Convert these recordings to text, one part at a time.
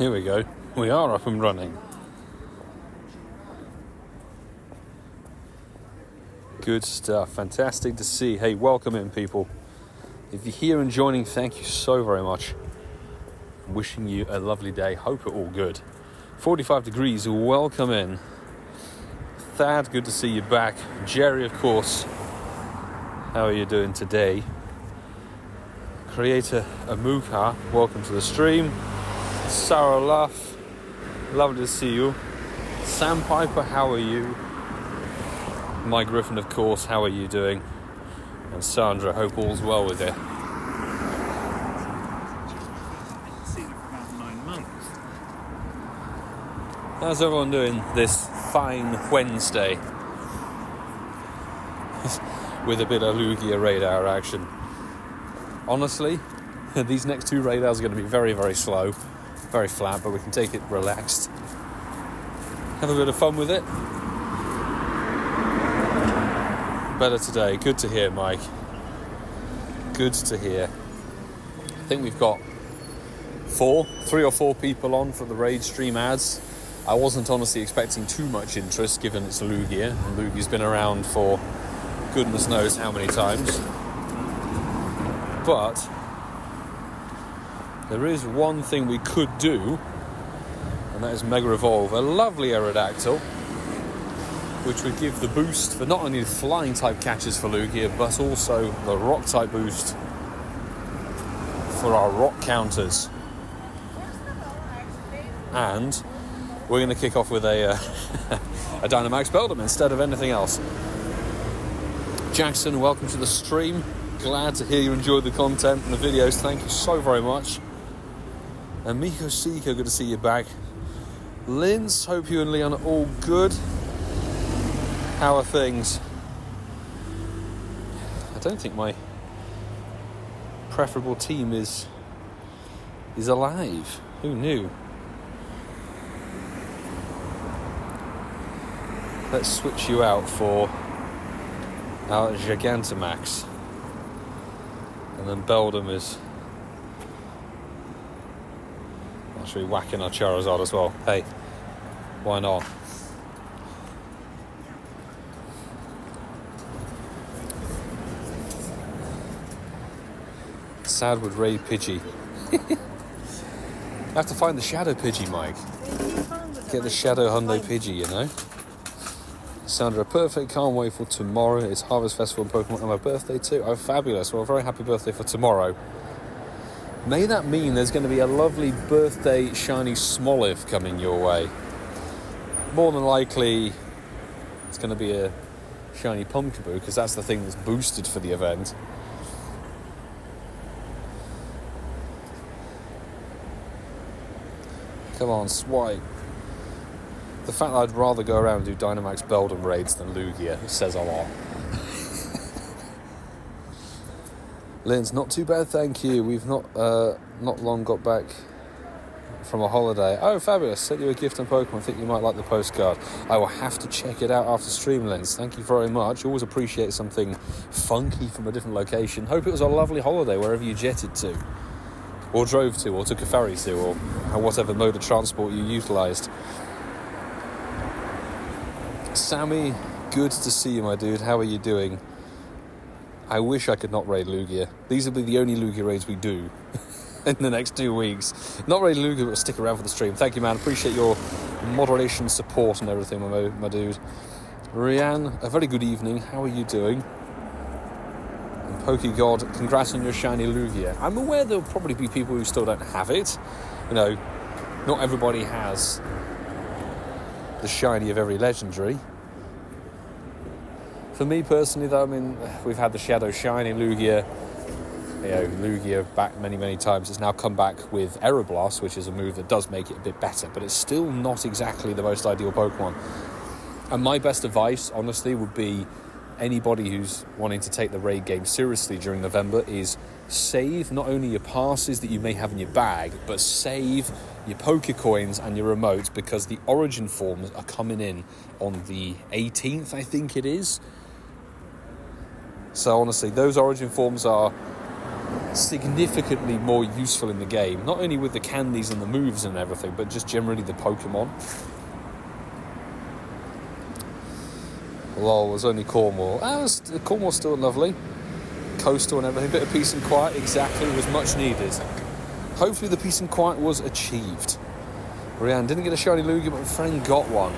Here we go. We are up and running. Good stuff. Fantastic to see. Hey, welcome in, people. If you're here and joining, thank you so very much. I'm wishing you a lovely day. Hope it all good. 45 degrees. Welcome in. Thad, good to see you back. Jerry, of course. How are you doing today? Creator Amuka, welcome to the stream. Sarah Luff, lovely to see you. Sam Piper, how are you? Mike Griffin, of course, how are you doing? And Sandra, hope all's well with you. Seen it for about 9 months. How's everyone doing this fine Wednesday? With a bit of Lugia radar action. Honestly, these next 2 radars are going to be very, very slow. Very flat, but we can take it relaxed. Have a bit of fun with it. Better today. Good to hear, Mike. Good to hear. I think we've got 3 or 4 people on for the raid stream ads. I wasn't honestly expecting too much interest given it's Lugia. And Lugia's been around for goodness knows how many times. But there is one thing we could do, and that is Mega Evolve a lovely Aerodactyl, which would give the boost for not only the flying type catches for Lugia, but also the rock type boost for our rock counters. And we're going to kick off with a Dynamax Beldum instead of anything else. Jackson, welcome to the stream. Glad to hear you enjoyed the content and the videos. Thank you so very much. And Miko Sika, good to see you back. Linz, hope you and Leon are all good. How are things? I don't think my preferable team is alive. Who knew? Let's switch you out for our Gigantamax. And then Beldum is actually whacking our Charizard as well. Hey, why not? Sad would raid Pidgey. I have to find the Shadow Pidgey, Mike. Get the Shadow Hundo Pidgey, you know. Sandra, perfect. Can't wait for tomorrow. It's Harvest Festival and Pokemon and my birthday too. Oh, fabulous. Well, a very happy birthday for tomorrow. May that mean there's going to be a lovely birthday shiny Smoliv coming your way. More than likely, it's going to be a shiny Pumpkaboo, because that's the thing that's boosted for the event. Come on, swipe. The fact that I'd rather go around and do Dynamax Beldum raids than Lugia says a lot. Lynn's not too bad, thank you. We've not long got back from a holiday. Oh, fabulous. Sent you a gift on Pokemon. I think you might like the postcard. I will have to check it out after stream, Lynn's. Thank you very much. Always appreciate something funky from a different location. Hope it was a lovely holiday wherever you jetted to, or drove to, or took a ferry to, or whatever mode of transport you utilised. Sammy, good to see you, my dude. How are you doing? I wish I could not raid Lugia. These will be the only Lugia raids we do in the next 2 weeks. Not raid Lugia, but stick around for the stream. Thank you, man. Appreciate your moderation, support, and everything, my dude. Rianne, a very good evening. How are you doing? And PokeGod, congrats on your shiny Lugia. I'm aware there'll probably be people who still don't have it. You know, not everybody has the shiny of every legendary. For me personally, though, I mean, we've had the Shadow Shiny Lugia, Lugia back many times. It's now come back with Aeroblast, which is a move that does make it a bit better, but it's still not exactly the most ideal Pokemon. And my best advice, honestly, would be anybody who's wanting to take the raid game seriously during November is save not only your passes that you may have in your bag, but save your Pokecoins and your remotes, because the Origin forms are coming in on the 18th, I think it is. So honestly, those Origin forms are significantly more useful in the game. Not only with the candies and the moves and everything, but just generally the Pokemon. Lol, was only Cornwall. Cornwall's still lovely. Coastal and everything. Bit of peace and quiet, exactly, was much needed. Hopefully the peace and quiet was achieved. Rianne didn't get a shiny Lugia, but my friend got one.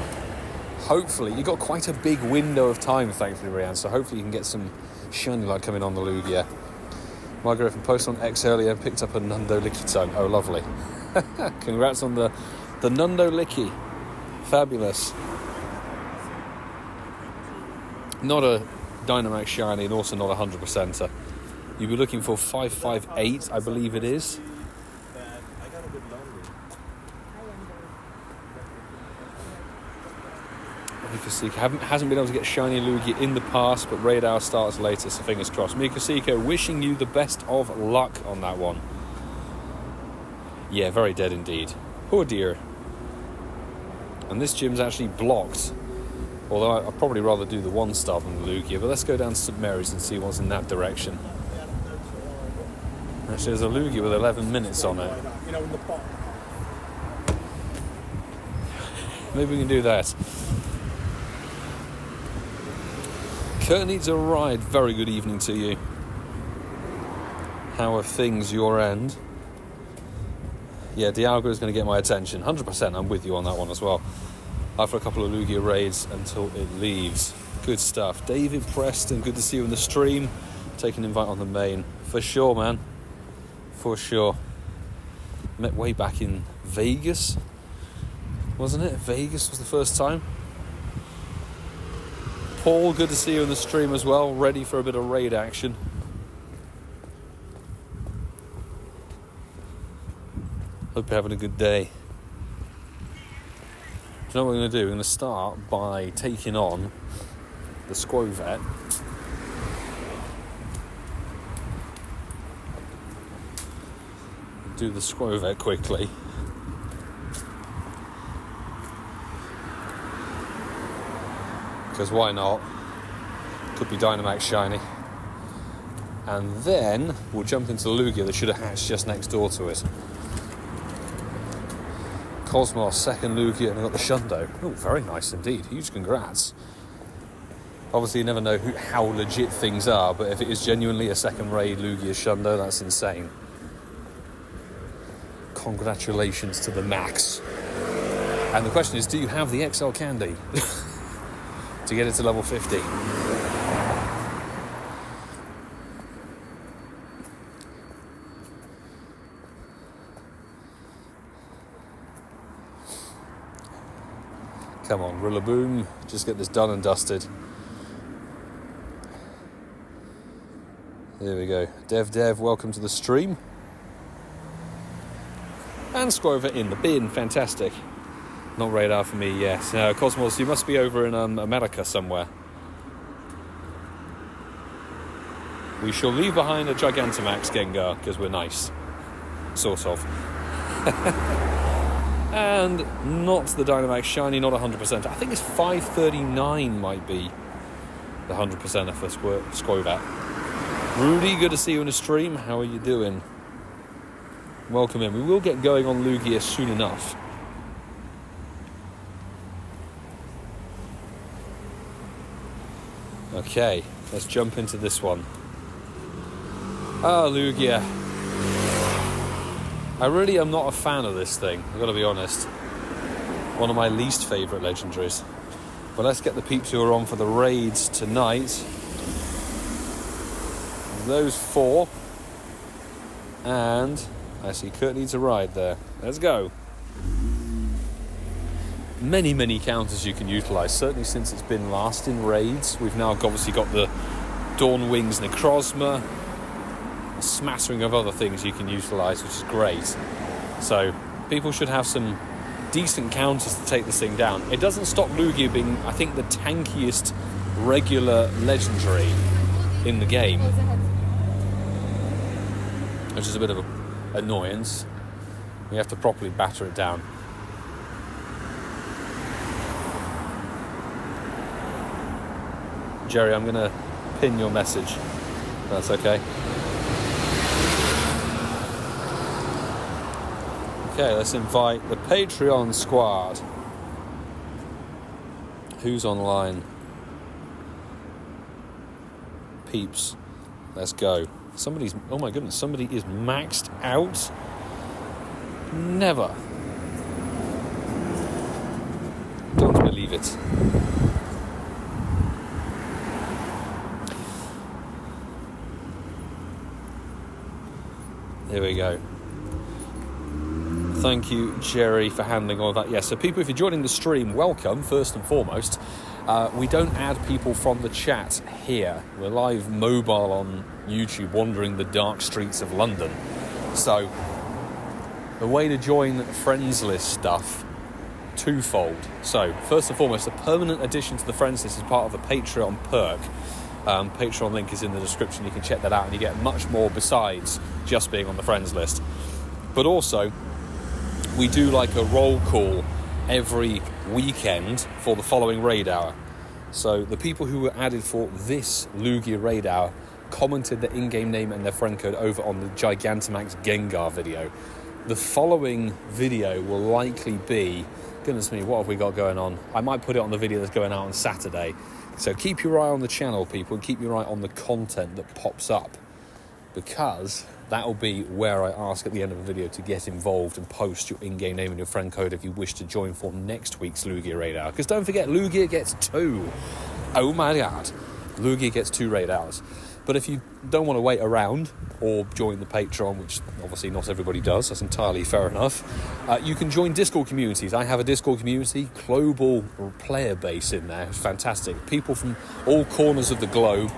Hopefully, you got quite a big window of time, thankfully, Rianne, so hopefully you can get some shiny light coming on the Lugia. Margaret from Post on X earlier picked up a Nundo Licky tongue. Oh, lovely. Congrats on the Nundo Licky. Fabulous. Not a Dynamax shiny and also not a 100%er. You'll be looking for 558, I believe it is. Hasn't been able to get shiny Lugia in the past, but Radar starts later, so fingers crossed. Mikosiko, wishing you the best of luck on that one. Yeah, very dead indeed. Poor dear. And this gym's actually blocked. Although I'd probably rather do the 1-star than the Lugia, but let's go down to St Mary's and see what's in that direction. Actually, there's a Lugia with 11 minutes on it. Maybe we can do that. Kurt needs a ride. Very good evening to you. How are things your end? Yeah, Dialga is going to get my attention. 100%, I'm with you on that one as well. After a couple of Lugia raids until it leaves. Good stuff. David Preston, good to see you in the stream. Take an invite on the main. For sure, man. For sure. Met way back in Vegas. Wasn't it? Vegas was the first time. Paul, good to see you in the stream as well. Ready for a bit of raid action. Hope you're having a good day. Do you know what we're going to do? We're going to start by taking on the Skwovet. Do the Skwovet quickly. Because why not? Could be Dynamax shiny. And then we'll jump into the Lugia that should have hatched just next door to it. Cosmos, second Lugia, and I got the Shundo. Oh, very nice indeed. Huge congrats. Obviously, you never know how legit things are, but if it is genuinely a second raid Lugia Shundo, that's insane. Congratulations to the max. And the question is, do you have the XL candy to get it to level 50? Come on, Rillaboom, just get this done and dusted. There we go. Dev, welcome to the stream. And Skwovet in the bin, fantastic. Not radar for me, yes. Cosmos, you must be over in America somewhere. We shall leave behind a Gigantamax Gengar, because we're nice. Sort of. And not the Dynamax Shiny, not 100%. I think it's 539 might be the 100%er for Skwovet. Rudy, good to see you in the stream. How are you doing? Welcome in. We will get going on Lugia soon enough. Okay, let's jump into this one. Ah, Lugia. I really am not a fan of this thing, I've got to be honest. One of my least favourite legendaries. But let's get the peeps who are on for the raids tonight. Those four. And I see Kurt needs a ride there. Let's go. Many counters you can utilise, certainly since it's been last in raids. We've now obviously got the Dawn Wings Necrozma. A smattering of other things you can utilise, which is great. So people should have some decent counters to take this thing down. It doesn't stop Lugia being, I think, the tankiest regular legendary in the game, which is a bit of an annoyance. We have to properly batter it down. Jerry, I'm going to pin your message. That's okay. Okay, let's invite the Patreon squad. Who's online? Peeps. Let's go. Somebody's... Oh my goodness, somebody is maxed out? Never. Don't believe it. Here we go. Thank you, Jerry, for handling all of that. Yes, so people, if you're joining the stream, welcome, first and foremost. We don't add people from the chat here. We're live mobile on YouTube, wandering the dark streets of London. So, the way to join friends list stuff, twofold. So, first and foremost, a permanent addition to the friends list is part of a Patreon perk. Patreon link is in the description. You can check that out, and you get much more besides just being on the friends list. But also, we do like a roll call every weekend for the following raid hour. So the people who were added for this Lugia raid hour commented their in-game name and their friend code over on the Gigantamax Gengar video. The following video will likely be... Goodness me, what have we got going on? I might put it on the video that's going out on Saturday. So keep your eye on the channel, people, and keep your eye on the content that pops up, because that'll be where I ask at the end of the video to get involved and post your in-game name and your friend code if you wish to join for next week's Lugia raid hour. Because don't forget, Lugia gets 2. Oh my god. Lugia gets 2 raid hours. But if you don't want to wait around or join the Patreon, which obviously not everybody does, that's entirely fair enough, you can join Discord communities. I have a Discord community, global player base in there. It's fantastic. People from all corners of the globe,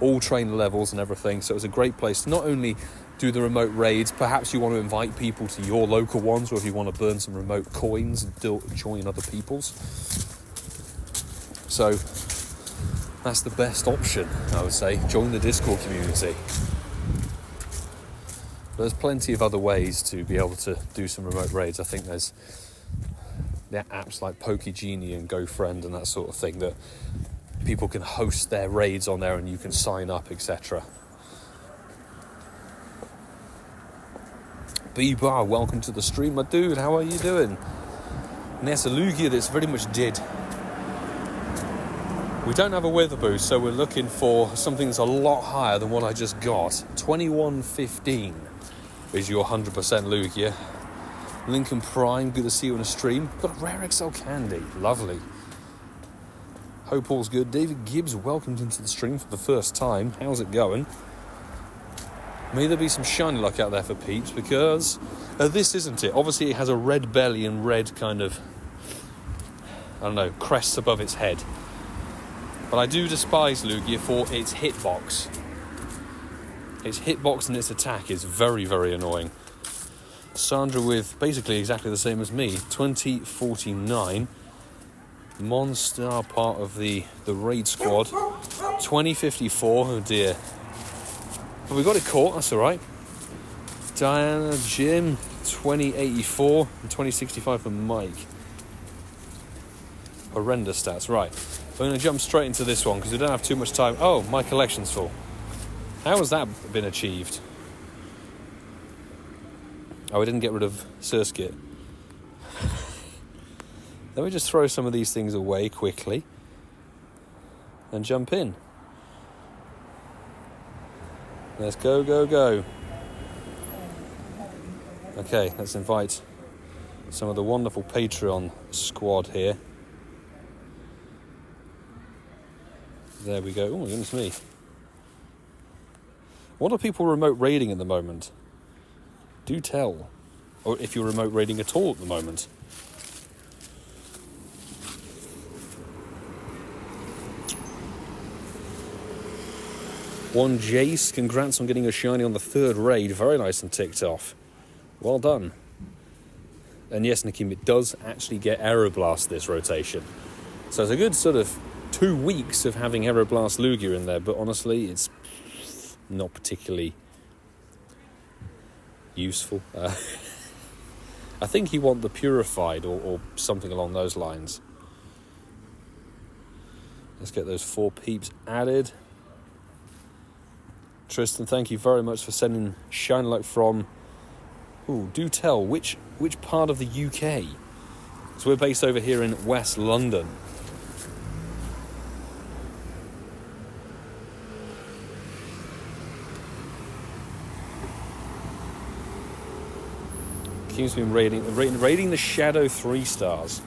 all trainer levels and everything. So it's a great place to not only do the remote raids, perhaps you want to invite people to your local ones, or if you want to burn some remote coins and join other people's. So that's the best option, I would say. Join the Discord community. There's plenty of other ways to be able to do some remote raids. I think there's apps like Pokegenie and GoFriend and that sort of thing that people can host their raids on there and you can sign up, etc. B-Bar, welcome to the stream, my dude. How are you doing? And there's a Lugia that's very much dead. We don't have a weather boost, so we're looking for something that's a lot higher than what I just got. 2115 is your 100% Lugia. Lincoln Prime, good to see you on a stream. Got a rare XL candy, lovely. Hope all's good. David Gibbs welcomed into the stream for the first time. How's it going? May there be some shiny luck out there for Peeps, because this isn't it. Obviously it has a red belly and red kind of, I don't know, crests above its head. But I do despise Lugia for its hitbox. Its hitbox and its attack is very, very annoying. Sandra with basically exactly the same as me, 2049. Monster, part of the raid squad. 2054, oh dear. But we got it caught, that's alright. Diana, Jim, 2084 and 2065 for Mike. Horrendous stats, right. We're going to jump straight into this one because we don't have too much time. Oh, my collection's full. How has that been achieved? Oh, we didn't get rid of Surskit. Let me just throw some of these things away quickly and jump in. Let's go, go, go. Okay, let's invite some of the wonderful Patreon squad here. There we go. Oh, my goodness me. What are people remote raiding at the moment? Do tell. Or if you're remote raiding at all at the moment. One Jace, congrats on getting a shiny on the 3rd raid. Very nice and ticked off. Well done. And yes, Nikim, it does actually get Aeroblast this rotation. So it's a good sort of 2 weeks of having Aeroblast Lugia in there, but honestly, it's not particularly useful. I think you want the Purified or something along those lines. Let's get those 4 Peeps added. Tristan, thank you very much for sending Shine Luck from Ooh, do tell, which part of the UK? So we're based over here in West London. Keeps been rating the Shadow 3 stars.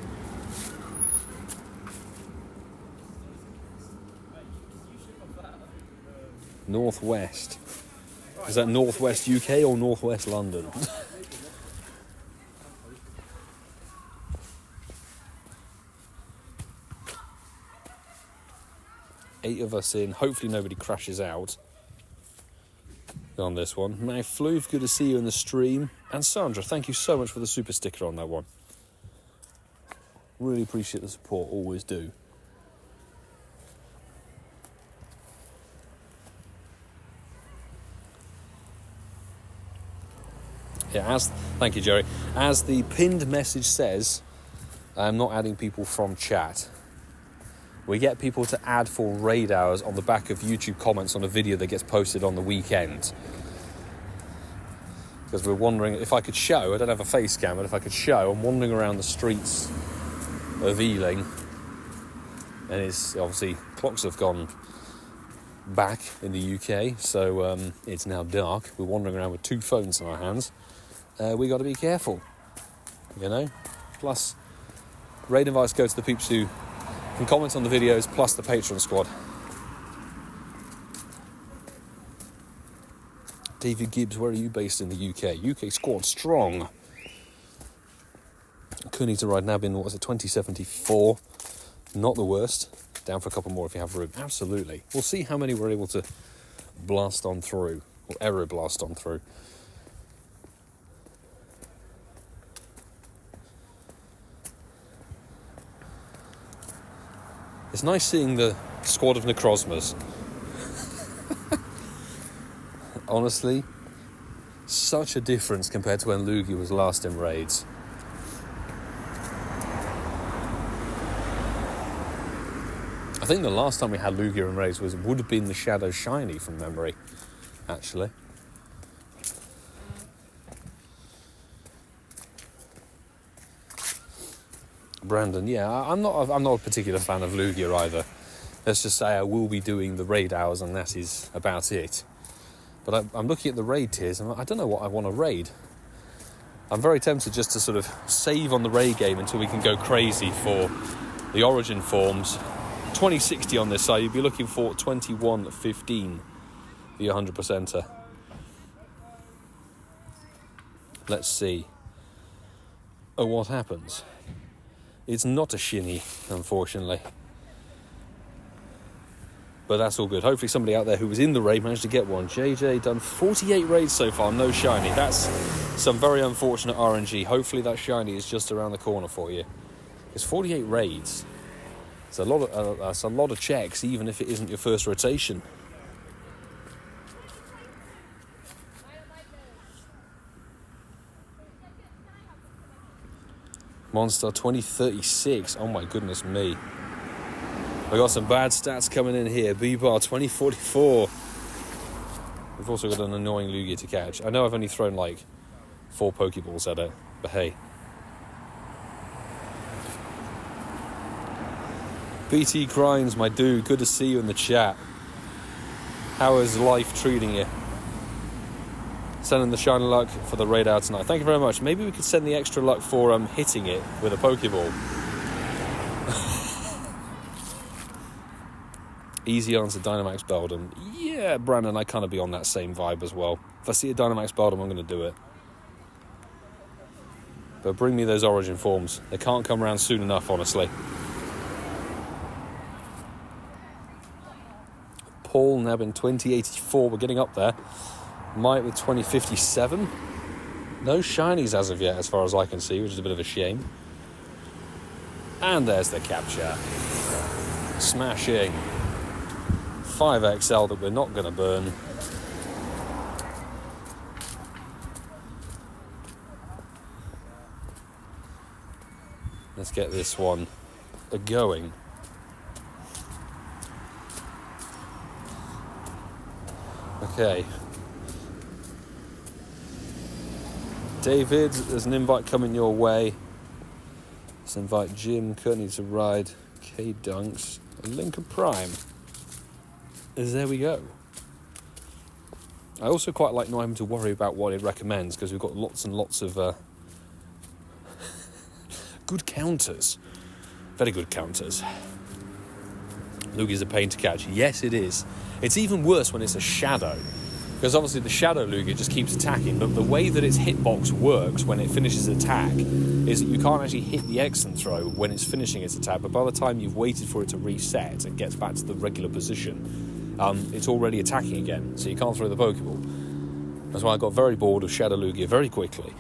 Northwest. Is that Northwest UK or Northwest London? Eight of us in. Hopefully nobody crashes out on this one. Meowth Floof, good to see you in the stream. And Sandra, thank you so much for the super sticker on that one. Really appreciate the support, always do. Yeah, thank you, Jerry. As the pinned message says, I'm not adding people from chat. We get people to add for raid hours on the back of YouTube comments on a video that gets posted on the weekend. Because we're wandering, if I could show, I don't have a face cam, but if I could show, I'm wandering around the streets of Ealing. And it's obviously, clocks have gone back in the UK, so it's now dark. We're wandering around with two phones in our hands. We got to be careful, you know. Plus, raid invites go to the peeps who can comment on the videos, plus the Patreon squad. David Gibbs, where are you based in the UK? UK squad strong. Cooney to ride Nab in, what was it, 2074? Not the worst. Down for a couple more if you have room. Absolutely. We'll see how many we're able to blast on through, or error blast on through. It's nice seeing the squad of Necrozmas. Honestly, such a difference compared to when Lugia was last in raids. I think the last time we had Lugia in raids would have been the Shadow Shiny from memory, actually. Brandon, yeah, I'm not a particular fan of Lugia either. Let's just say I will be doing the raid hours, and that is about it. But I'm looking at the raid tiers, and I don't know what I want to raid. I'm very tempted just to sort of save on the raid game until we can go crazy for the origin forms. 2060 on this side, you'd be looking for 2115, the 100%er. Let's see. Oh, what happens? It's not a shinny, unfortunately. But that's all good. Hopefully somebody out there who was in the raid managed to get one. JJ done 48 raids so far, no shiny. That's some very unfortunate RNG. Hopefully that shiny is just around the corner for you. It's 48 raids. It's a lot of checks, even if it isn't your first rotation. Monster 2036. Oh my goodness me. We got some bad stats coming in here. B-Bar 2044. We've also got an annoying Lugia to catch. I know I've only thrown like 4 Pokeballs at it, but hey. BT Grinds, my dude, good to see you in the chat. How is life treating you? Sending the shiny luck for the raid out tonight. Thank you very much. Maybe we could send the extra luck for hitting it with a Pokeball. Easy answer, Dynamax Beldum. Yeah, Brandon, I kind of be on that same vibe as well. If I see a Dynamax Beldum, I'm going to do it. But bring me those origin forms. They can't come around soon enough, honestly. Paul nabbing 2084. We're getting up there. Mike with 2057. No shinies as of yet, as far as I can see, which is a bit of a shame. And there's the capture. Smashing. 5XL that we're not going to burn. Let's get this one going. Okay. David, there's an invite coming your way. Let's invite Jim, Courtney to ride, K-Dunks, and Lincoln Prime. There we go. I also quite like not having to worry about what it recommends, because we've got lots and lots of good counters. Very good counters. Lugia's a pain to catch. Yes, it is. It's even worse when it's a shadow, because obviously the shadow Lugia just keeps attacking, but the way that its hitbox works when it finishes attack is that you can't actually hit the X and throw when it's finishing its attack, but by the time you've waited for it to reset and gets back to the regular position, it's already attacking again, so you can't throw the Pokeball. That's why I got very bored of Shadow Lugia very quickly.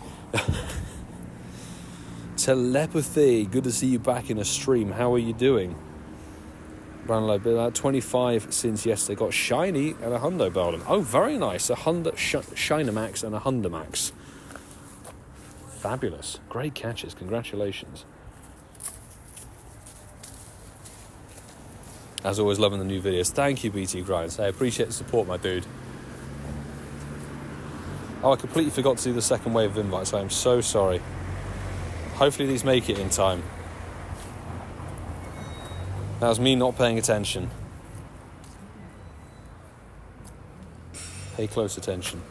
Telepathy, good to see you back in a stream. How are you doing? Brownlow, been about 25 since yesterday. Got Shiny and a Hundo Beldum. Oh, very nice. A Dynamax and a Dynamax. Fabulous. Great catches. Congratulations. As always, loving the new videos. Thank you, BT Grinds. I appreciate the support, my dude. Oh, I completely forgot to do the second wave of invites. I am so sorry. Hopefully these make it in time. That was me not paying attention. Pay close attention.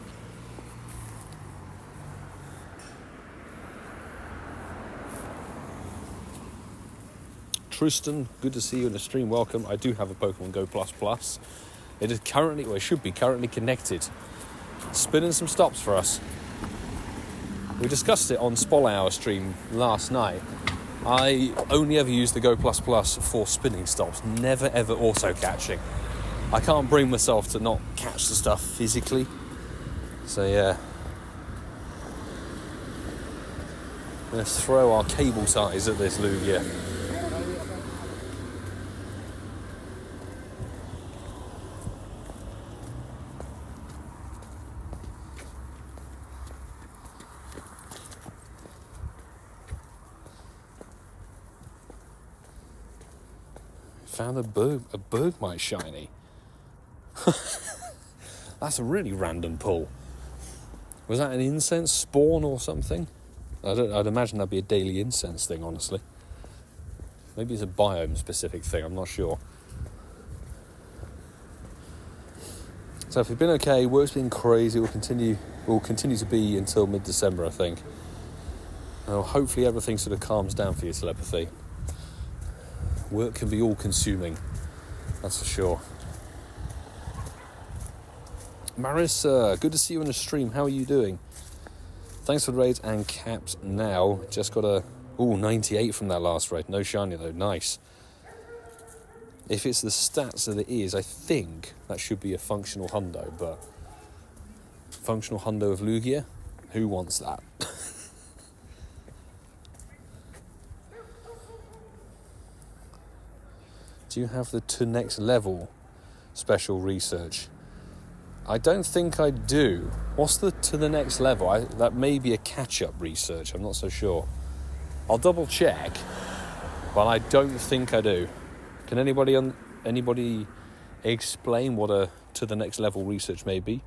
Tristan, good to see you in the stream. Welcome. I do have a Pokemon Go Plus. It is currently, or it should be currently connected. Spinning some stops for us. We discussed it on Spol Hour stream last night. I only ever use the Go Plus for spinning stops, never ever auto catching. I can't bring myself to not catch the stuff physically. So yeah. Let's throw our cable ties at this Lugia. Found a Bergmite shiny. That's a really random pull. Was that an incense spawn or something? I'd imagine that'd be a daily incense thing, honestly. Maybe it's a biome specific thing, I'm not sure. So if we've been okay, work's been crazy, will continue to be until mid-December, I think. Well, hopefully everything sort of calms down for you, Telepathy. Work can be all-consuming, that's for sure. Marissa, good to see you on the stream. How are you doing? Thanks for the raids and capped now. Just got a 98 from that last raid. No shiny though, nice. If it's the stats that it is, I think that should be a functional hundo, but functional hundo of Lugia? Who wants that? Do you have the to next level special research? I don't think I do. What's the to the next level? That may be a catch-up research. I'm not so sure. I'll double check, but I don't think I do. Can anybody explain what a to the next level research may be?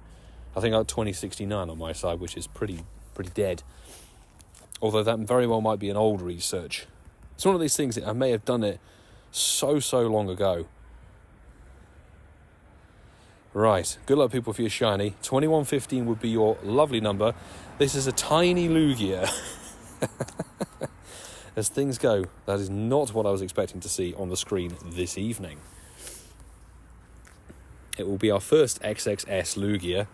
I think I got 2069 on my side, which is pretty dead. Although that very well might be an old research. It's one of these things that I may have done it so long ago. Right, good luck people for your shiny. 2115 would be your lovely number. This is a tiny Lugia. As things go, that is not what I was expecting to see on the screen this evening. It will be our first XXS Lugia.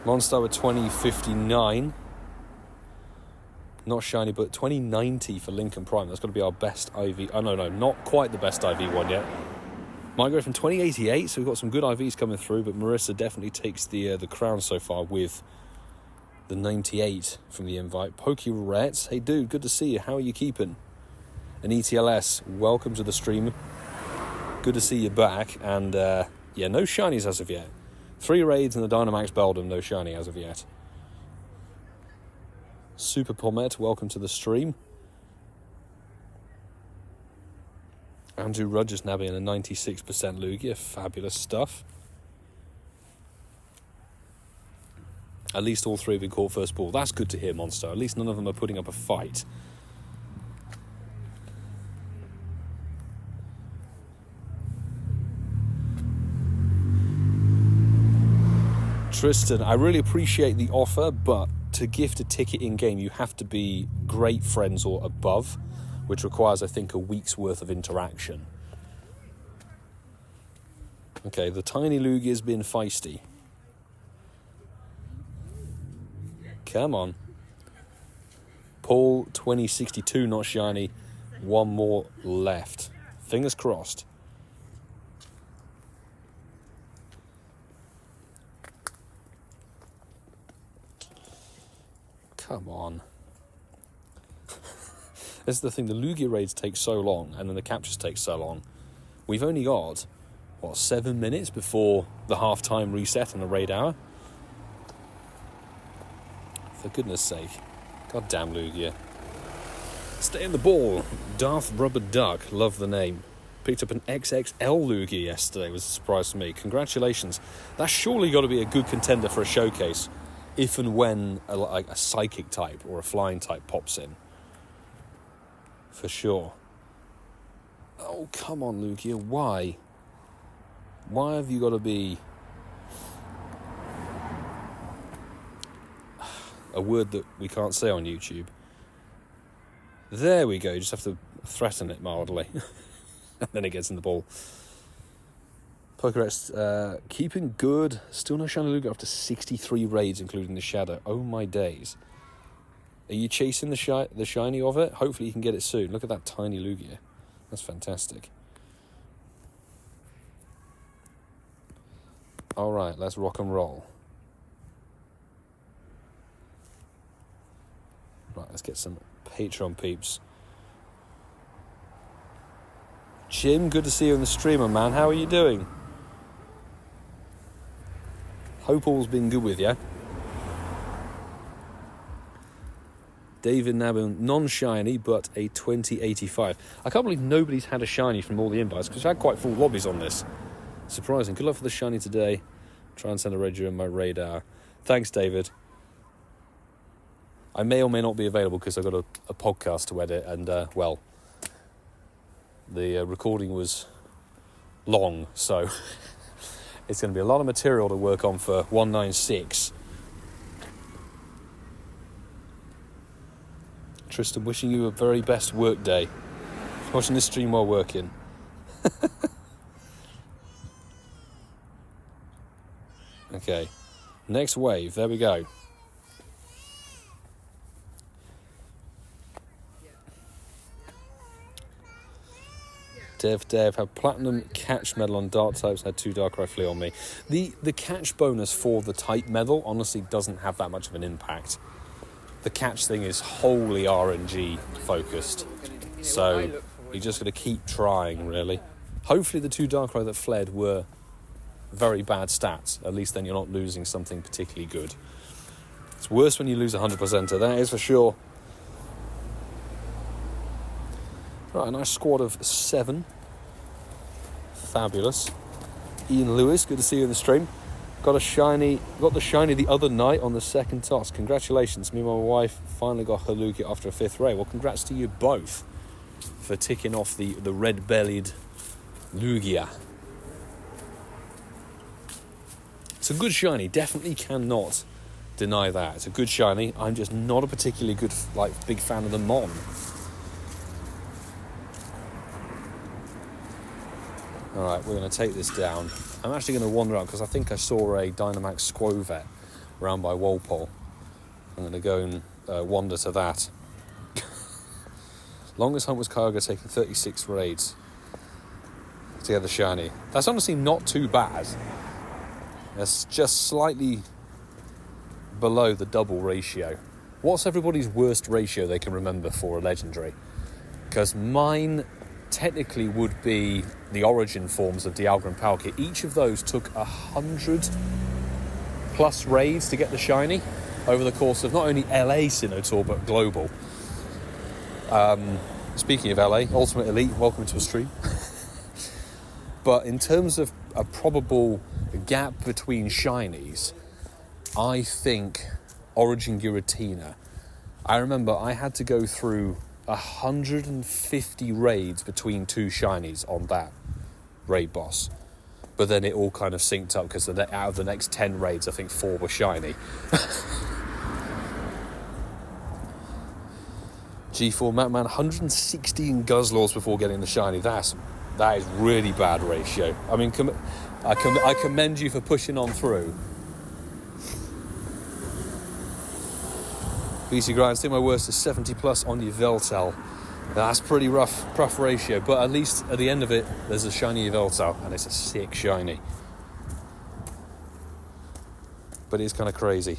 Monster with 2059. Not shiny, but 2090 for Lincoln Prime. That's got to be our best IV. Oh, no, not quite the best IV one yet. Might go from 2088, so we've got some good IVs coming through, but Marissa definitely takes the crown so far with the 98 from the invite. Pokerets, hey dude, good to see you. How are you keeping? And ETLS, welcome to the stream. Good to see you back. And yeah, no shinies as of yet. 3 raids and the Dynamax Beldum, no shiny as of yet. Super Pommet, welcome to the stream. Andrew Rogers now being a 96% Lugia, fabulous stuff. At least all 3 have been caught first ball. That's good to hear, Monster. At least none of them are putting up a fight. Tristan, I really appreciate the offer, but to gift a ticket in-game, you have to be great friends or above, which requires, I think, a week's worth of interaction. Okay, the tiny Lugia's been feisty. Come on. Paul, 2062, not shiny. 1 more left. Fingers crossed. Come on. This is the thing, the Lugia raids take so long, and then the captures take so long. We've only got, 7 minutes before the half-time reset and the raid hour? For goodness sake. God damn Lugia. Stay in the ball. Darth Rubber Duck, love the name. Picked up an XXL Lugia yesterday, was a surprise to me. Congratulations. That's surely got to be a good contender for a showcase, if and when a psychic type or a flying type pops in. For sure. Oh, come on, Lugia. Why? Why have you got to be... a word that we can't say on YouTube. There we go. You just have to threaten it mildly. And then it gets in the ball. Pokerex, keeping good. Still no shiny Lugia after 63 raids, including the Shadow. Oh my days. Are you chasing the shiny of it? Hopefully you can get it soon. Look at that tiny Lugia. That's fantastic. Alright, let's rock and roll. Right, let's get some Patreon peeps. Jim, good to see you on the streamer, man. How are you doing? Hope all's been good with you. David Nabin, non-shiny, but a 2085. I can't believe nobody's had a shiny from all the invites, because I had quite full lobbies on this. Surprising. Good luck for the shiny today. Try and send a raid during my radar. Thanks, David. I may or may not be available because I've got a podcast to edit, and, well, the recording was long, so it's going to be a lot of material to work on for 196. Tristan, wishing you a very best work day. Watching this stream while working. Okay, next wave, there we go. Dev, have platinum catch medal on dark types, had 2 Darkrai Flea on me. The catch bonus for the type medal honestly doesn't have that much of an impact. The catch thing is wholly RNG focused, so you're just going to keep trying, really. Hopefully the 2 Darkrai that fled were very bad stats, at least then you're not losing something particularly good. It's worse when you lose 100%er, that is for sure. Right, a nice squad of 7. Fabulous. Ian Lewis, good to see you in the stream. Got the shiny the other night on the second toss. Congratulations, me and my wife finally got her Lugia after a 5th raid. Well, congrats to you both for ticking off the red-bellied Lugia. It's a good shiny, definitely cannot deny that. It's a good shiny. I'm just not a particularly good, big fan of the Mon. Alright, we're going to take this down. I'm actually going to wander out because I think I saw a Dynamax Skwovet around by Walpole. I'm going to go and wander to that. Longest hunt was Kyogre, taking 36 raids to get the shiny. That's honestly not too bad. That's just slightly below the double ratio. What's everybody's worst ratio they can remember for a legendary? Because mine technically would be the origin forms of Dialga and Palkia. Each of those took 100 plus raids to get the shiny over the course of not only LA Sinnoh Tour but global. Speaking of LA, Ultimate Elite, welcome to a stream. But in terms of a probable gap between shinies, I think Origin Giratina. I remember I had to go through 150 raids between 2 shinies on that raid boss. But then it all kind of synced up because out of the next 10 raids, I think 4 were shiny. G4 Mapman, 116 Guzzlors before getting the shiny. That is really bad ratio. I mean, I commend you for pushing on through. BC Grind, I think my worst is 70 plus on your Veltal. That's pretty rough ratio, but at least at the end of it, there's a shiny Veltal, and it's a sick shiny. But it's kind of crazy.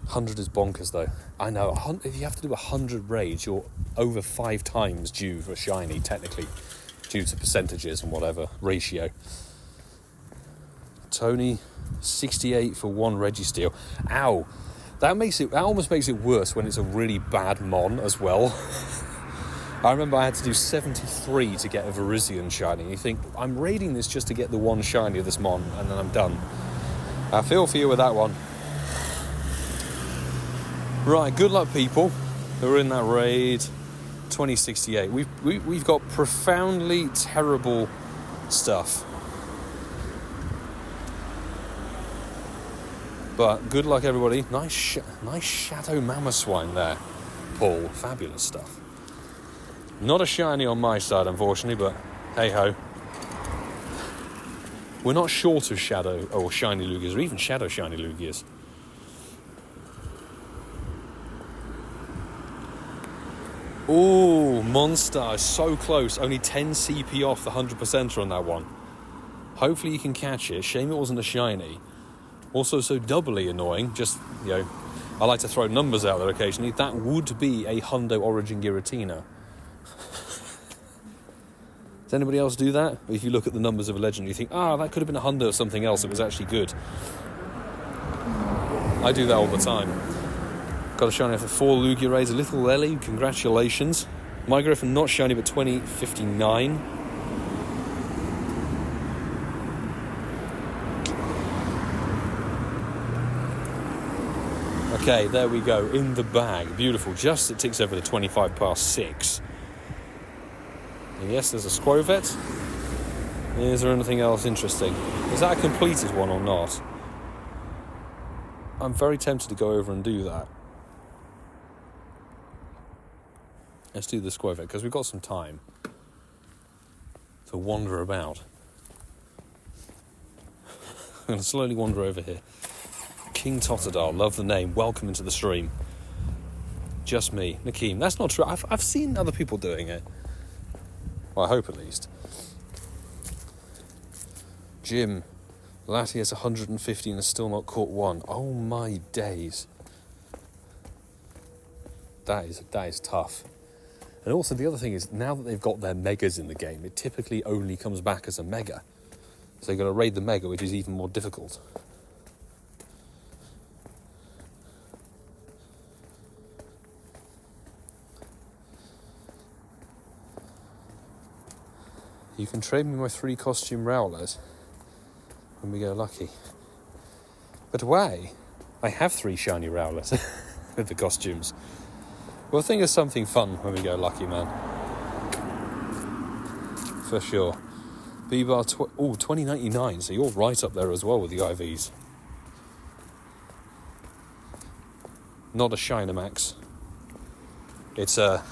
100 is bonkers, though. I know, if you have to do 100 raids, you're over 5 times due for a shiny, technically, due to percentages and whatever, ratio. Tony, 68 for 1 Registeel. Ow! That almost makes it worse when it's a really bad Mon as well. I remember I had to do 73 to get a Virizion shiny. You think, I'm raiding this just to get the 1 shiny of this Mon, and then I'm done. I feel for you with that one. Right, good luck, people who are in that raid. 2068. We've got profoundly terrible stuff. But good luck, everybody. Nice Shadow Mamoswine there, Paul. Fabulous stuff. Not a shiny on my side, unfortunately, but hey-ho. We're not short of Shadow or Shiny Lugias, or even Shadow Shiny Lugias. Ooh, Monstar is so close. Only 10 CP off the 100%er on that one. Hopefully you can catch it. Shame it wasn't a shiny. Also so doubly annoying, just, I like to throw numbers out there occasionally. That would be a Hundo Origin Giratina. Does anybody else do that? If you look at the numbers of a legend, you think, that could have been a Hundo or something else that was actually good. I do that all the time. Got a shiny after 4 Lugia raids. A little Ellie, congratulations. My Griffin not shiny, but 2059. Okay, there we go, in the bag. Beautiful. Just it ticks over the 25 past 6. And yes, there's a Skwovet. Is there anything else interesting? Is that a completed one or not? I'm very tempted to go over and do that. Let's do the Skwovet, because we've got some time to wander about. I'm going to slowly wander over here. King Totodile, love the name. Welcome into the stream. Just me, Nakeem. That's not true. I've seen other people doing it. Well, I hope at least. Jim, Latias 150 and has still not caught 1. Oh my days. That is tough. And also the other thing is, now that they've got their megas in the game, it typically only comes back as a mega. So you've got to raid the mega, which is even more difficult. You can trade me my 3 costume Rowlet when we go lucky. But why? I have 3 shiny Rowlet with the costumes. We'll think of something fun when we go lucky, man. For sure. B-Bar, 2099, so you're right up there as well with the IVs. Not a Dynamax. It's a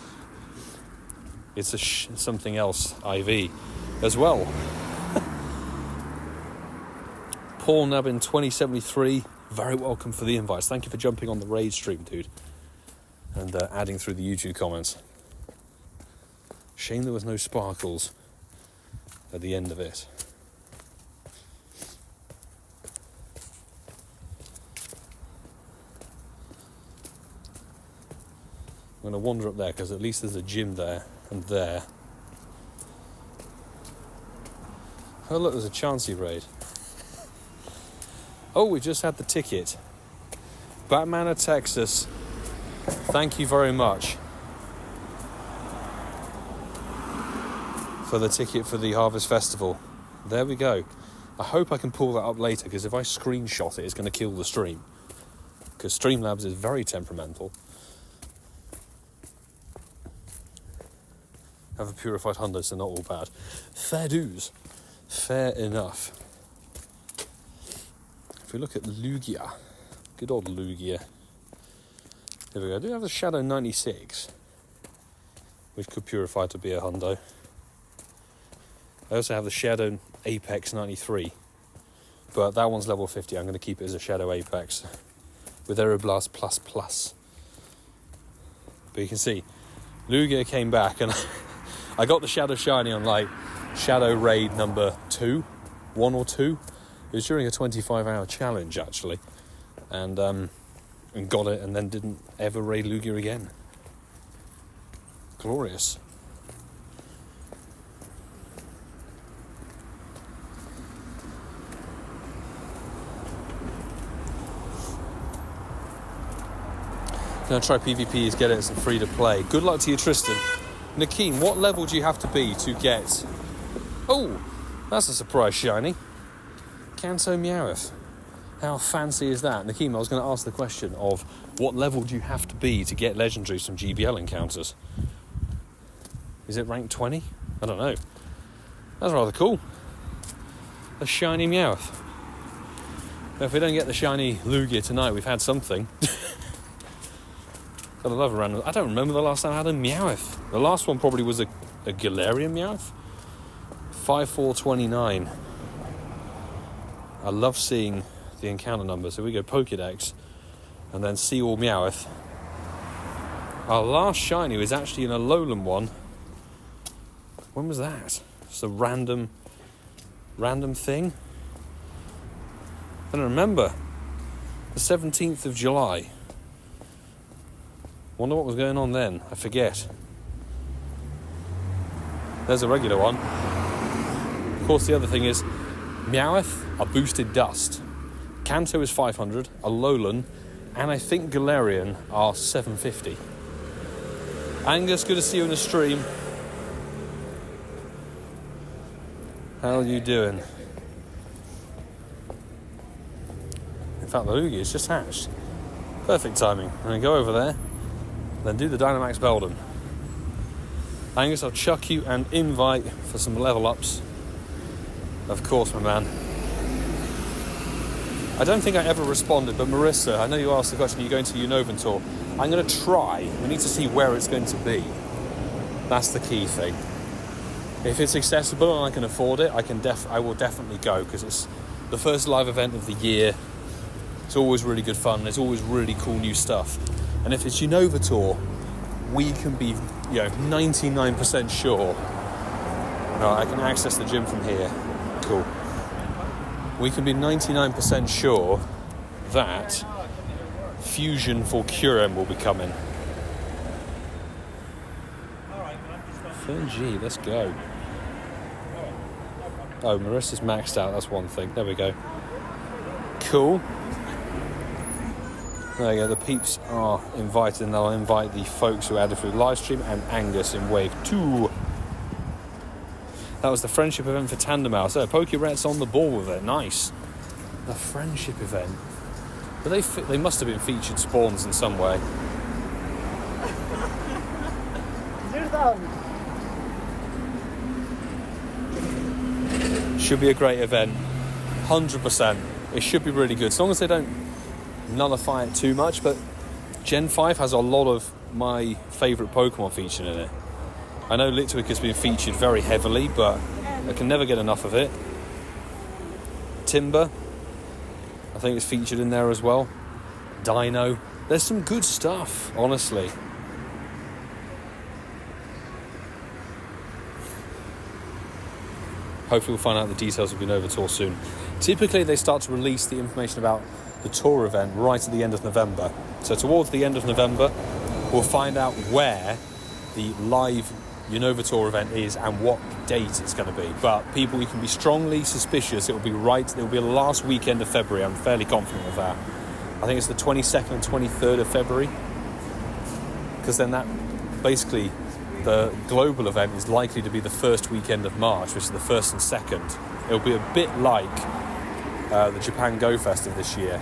something else IV as well. Paul Nubbin 2073, very welcome for the invites. Thank you for jumping on the raid stream, dude, and adding through the YouTube comments. Shame there was no sparkles at the end of it. I'm going to wander up there because at least there's a gym there and there. Oh look, there's a Chansey raid. Oh, we just had the ticket. Batman of Texas. Thank you very much for the ticket for the Harvest Festival. There we go. I hope I can pull that up later, because if I screenshot it, it's going to kill the stream. Because Streamlabs is very temperamental. Have a purified hundo, so not all bad. Fair dues. Fair enough. If we look at Lugia, good old Lugia. Here we go. I do have the Shadow 96, which could purify to be a hundo. I also have the Shadow Apex 93, but that one's level 50. I'm going to keep it as a Shadow Apex with Aeroblast ++. But you can see, Lugia came back, and I got the Shadow Shiny on like Shadow Raid number 1 or 2. It was during a 25-hour challenge actually, and got it, and then didn't ever raid Lugia again. Glorious. Gonna try PvP, get it some free to play. Good luck to you, Tristan. Nakeem, what level do you have to be to get... Oh, that's a surprise shiny. Kanto Meowth. How fancy is that? Nakeem, I was going to ask the question of what level do you have to be to get legendaries from GBL encounters? Is it rank 20? I don't know. That's rather cool. A shiny Meowth. If we don't get the shiny Lugia tonight, we've had something. Gotta love a random... I don't remember the last time I had a Meowth. The last one probably was a Galarian Meowth. 5429. I love seeing the encounter numbers. So we go Pokédex and then see all Meowth. Our last shiny was actually an Alolan one. When was that? It's a random thing. I don't remember. The 17th of July. Wonder what was going on then. I forget. There's a regular one. Of course, the other thing is Meowth are boosted dust. Kanto is 500, Alolan, and I think Galarian are 750. Angus, good to see you in the stream. How are you doing? In fact, the Lugia is just hatched. Perfect timing. I'm going to go over there, then do the Dynamax Beldum. Angus, I'll chuck you an invite for some level ups. Of course, my man. I don't think I ever responded, but Marissa, I know you asked the question, you're going to Unova tour. I'm going to try. We need to see where it's going to be. That's the key thing. If it's accessible and I can afford it, I will definitely go, because it's the first live event of the year. It's always really good fun. There's always really cool new stuff. And if it's Unova tour, we can be, 99% sure. No, I can access the gym from here. Cool. We can be 99% sure that Fusion for Curem will be coming. G, let's go. Oh, Marissa's maxed out, that's one thing. There we go. Cool. There you go, the peeps are invited, and I'll invite the folks who added through the live stream and Angus in wave 2. That was the friendship event for Tandem House. So Pokeret's on the ball with it. Nice. The friendship event. But they must have been featured spawns in some way. Should be a great event. 100%. It should be really good. As long as they don't nullify it too much. But Gen 5 has a lot of my favourite Pokemon featured in it. I know Litwick has been featured very heavily, but I can never get enough of it. Timber, I think it's featured in there as well. Dino. There's some good stuff, honestly. Hopefully we'll find out the details of Unova Tour soon. Typically they start to release the information about the tour event right at the end of November. So towards the end of November, we'll find out where the live Unova Tour event is and what date it's going to be. But people, you can be strongly suspicious it will be the last weekend of February. I'm fairly confident of that. I think it's the 22nd and 23rd of February, because then that basically the global event is likely to be the first weekend of March, which is the 1st and 2nd. It'll be a bit like the Japan Go Fest of this year.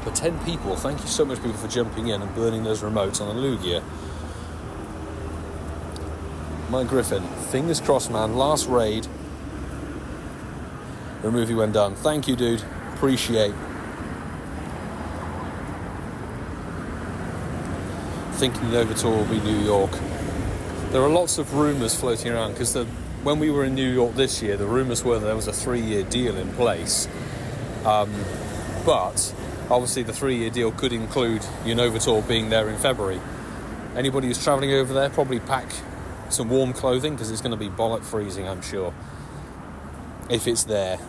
But 10 people, thank you so much, people, for jumping in and burning those remotes on the Lugia. My Griffin, fingers crossed, man. Last raid. Remove you when done. Thank you, dude. Appreciate. Thinking the Overtour will be New York. There are lots of rumours floating around because when we were in New York this year, the rumours were that there was a 3-year deal in place. But obviously the 3-year deal could include Overtour being there in February. Anybody who's travelling over there, probably pack some warm clothing because it's going to be bollock freezing, I'm sure, if it's there.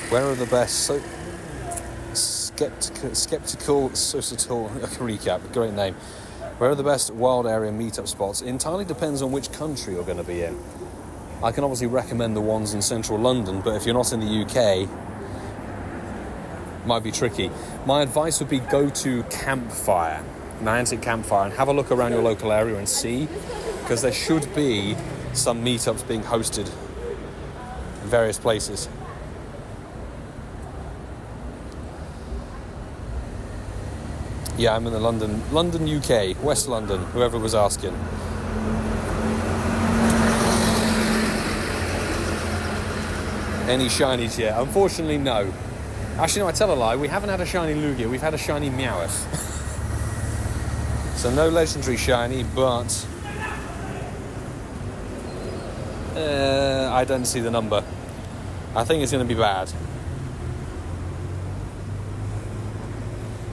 Where are the best skeptical societal recap? Great name. Where are the best wild area meetup spots? It entirely depends on which country you're going to be in. I can obviously recommend the ones in central London, but if you're not in the UK, it might be tricky. My advice would be go to Campfire, Niantic Campfire, and have a look around your local area and see, because there should be some meetups being hosted in various places. Yeah, I'm in the London, UK, West London, whoever was asking. Any shinies yet? Unfortunately, no. Actually, no, I tell a lie. We haven't had a shiny Lugia. We've had a shiny Meowth. So no legendary shiny, but I don't see the number. I think it's going to be bad.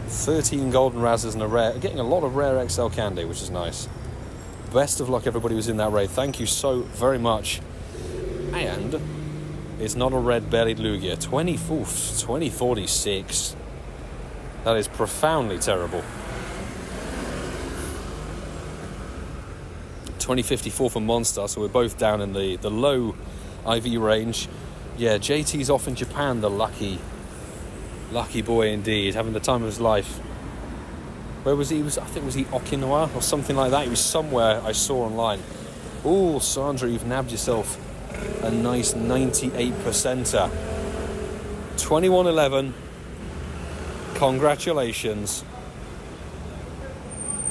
13 golden razzes and a rare. Getting a lot of rare XL candy, which is nice. Best of luck, everybody who's in that raid. Thank you so very much. And it's not a red-bellied Lugia. 2046. That is profoundly terrible. 2054 for Monster, so we're both down in the low IV range. Yeah, JT's off in Japan, the lucky boy indeed, having the time of his life. Where was he? I think was he Okinawa or something like that? He was somewhere I saw online. Oh, Sandra, you've nabbed yourself a nice 98%er. 2111. Congratulations.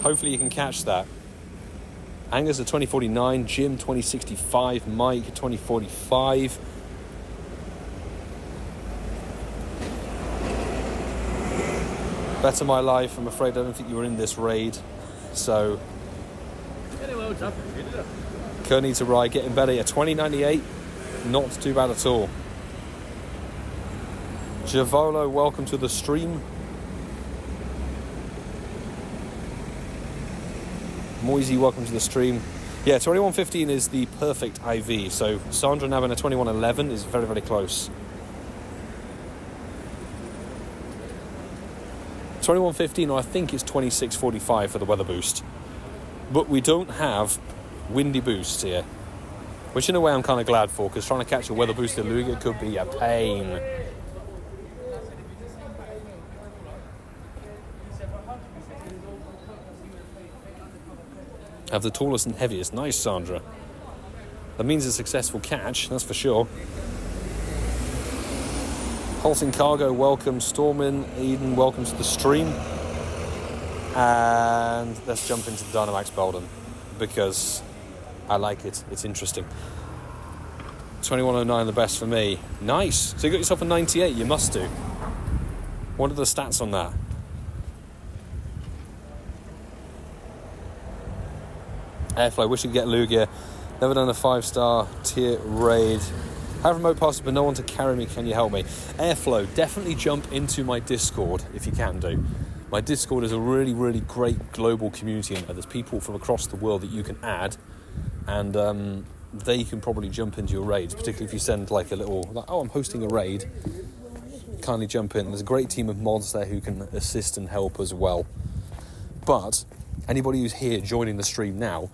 Hopefully you can catch that. Angus at 2049, Jim 2065, Mike 2045. Better my life. I'm afraid I don't think you were in this raid. So Kearney to Rye getting better at 2098. Not too bad at all. Javolo, welcome to the stream. Moisey, welcome to the stream. Yeah, 2115 is the perfect IV. So Sandra now in a 2111 is very, very close. 2115, or I think it's 2645 for the weather boost. But we don't have windy boosts here. Which in a way I'm kind of glad for, because trying to catch a weather boosted Lugia could be a pain. Have the tallest and heaviest. Nice, Sandra. That means a successful catch, that's for sure. Halting Cargo, welcome. Stormin, Eden, welcome to the stream. And let's jump into the Dynamax Beldum, because I like it. It's interesting. 2109, the best for me. Nice. So you got yourself a 98. You must do. What are the stats on that? Airflow, wish you could get Lugia. Never done a 5-star tier raid. Have remote passes but no one to carry me. Can you help me? Airflow, definitely jump into my Discord if you can do. My Discord is a really, really great global community, and there's people from across the world that you can add, and they can probably jump into your raids, particularly if you send like a little, like, oh, I'm hosting a raid, kindly jump in. There's a great team of mods there who can assist and help as well. But anybody who's here joining the stream now,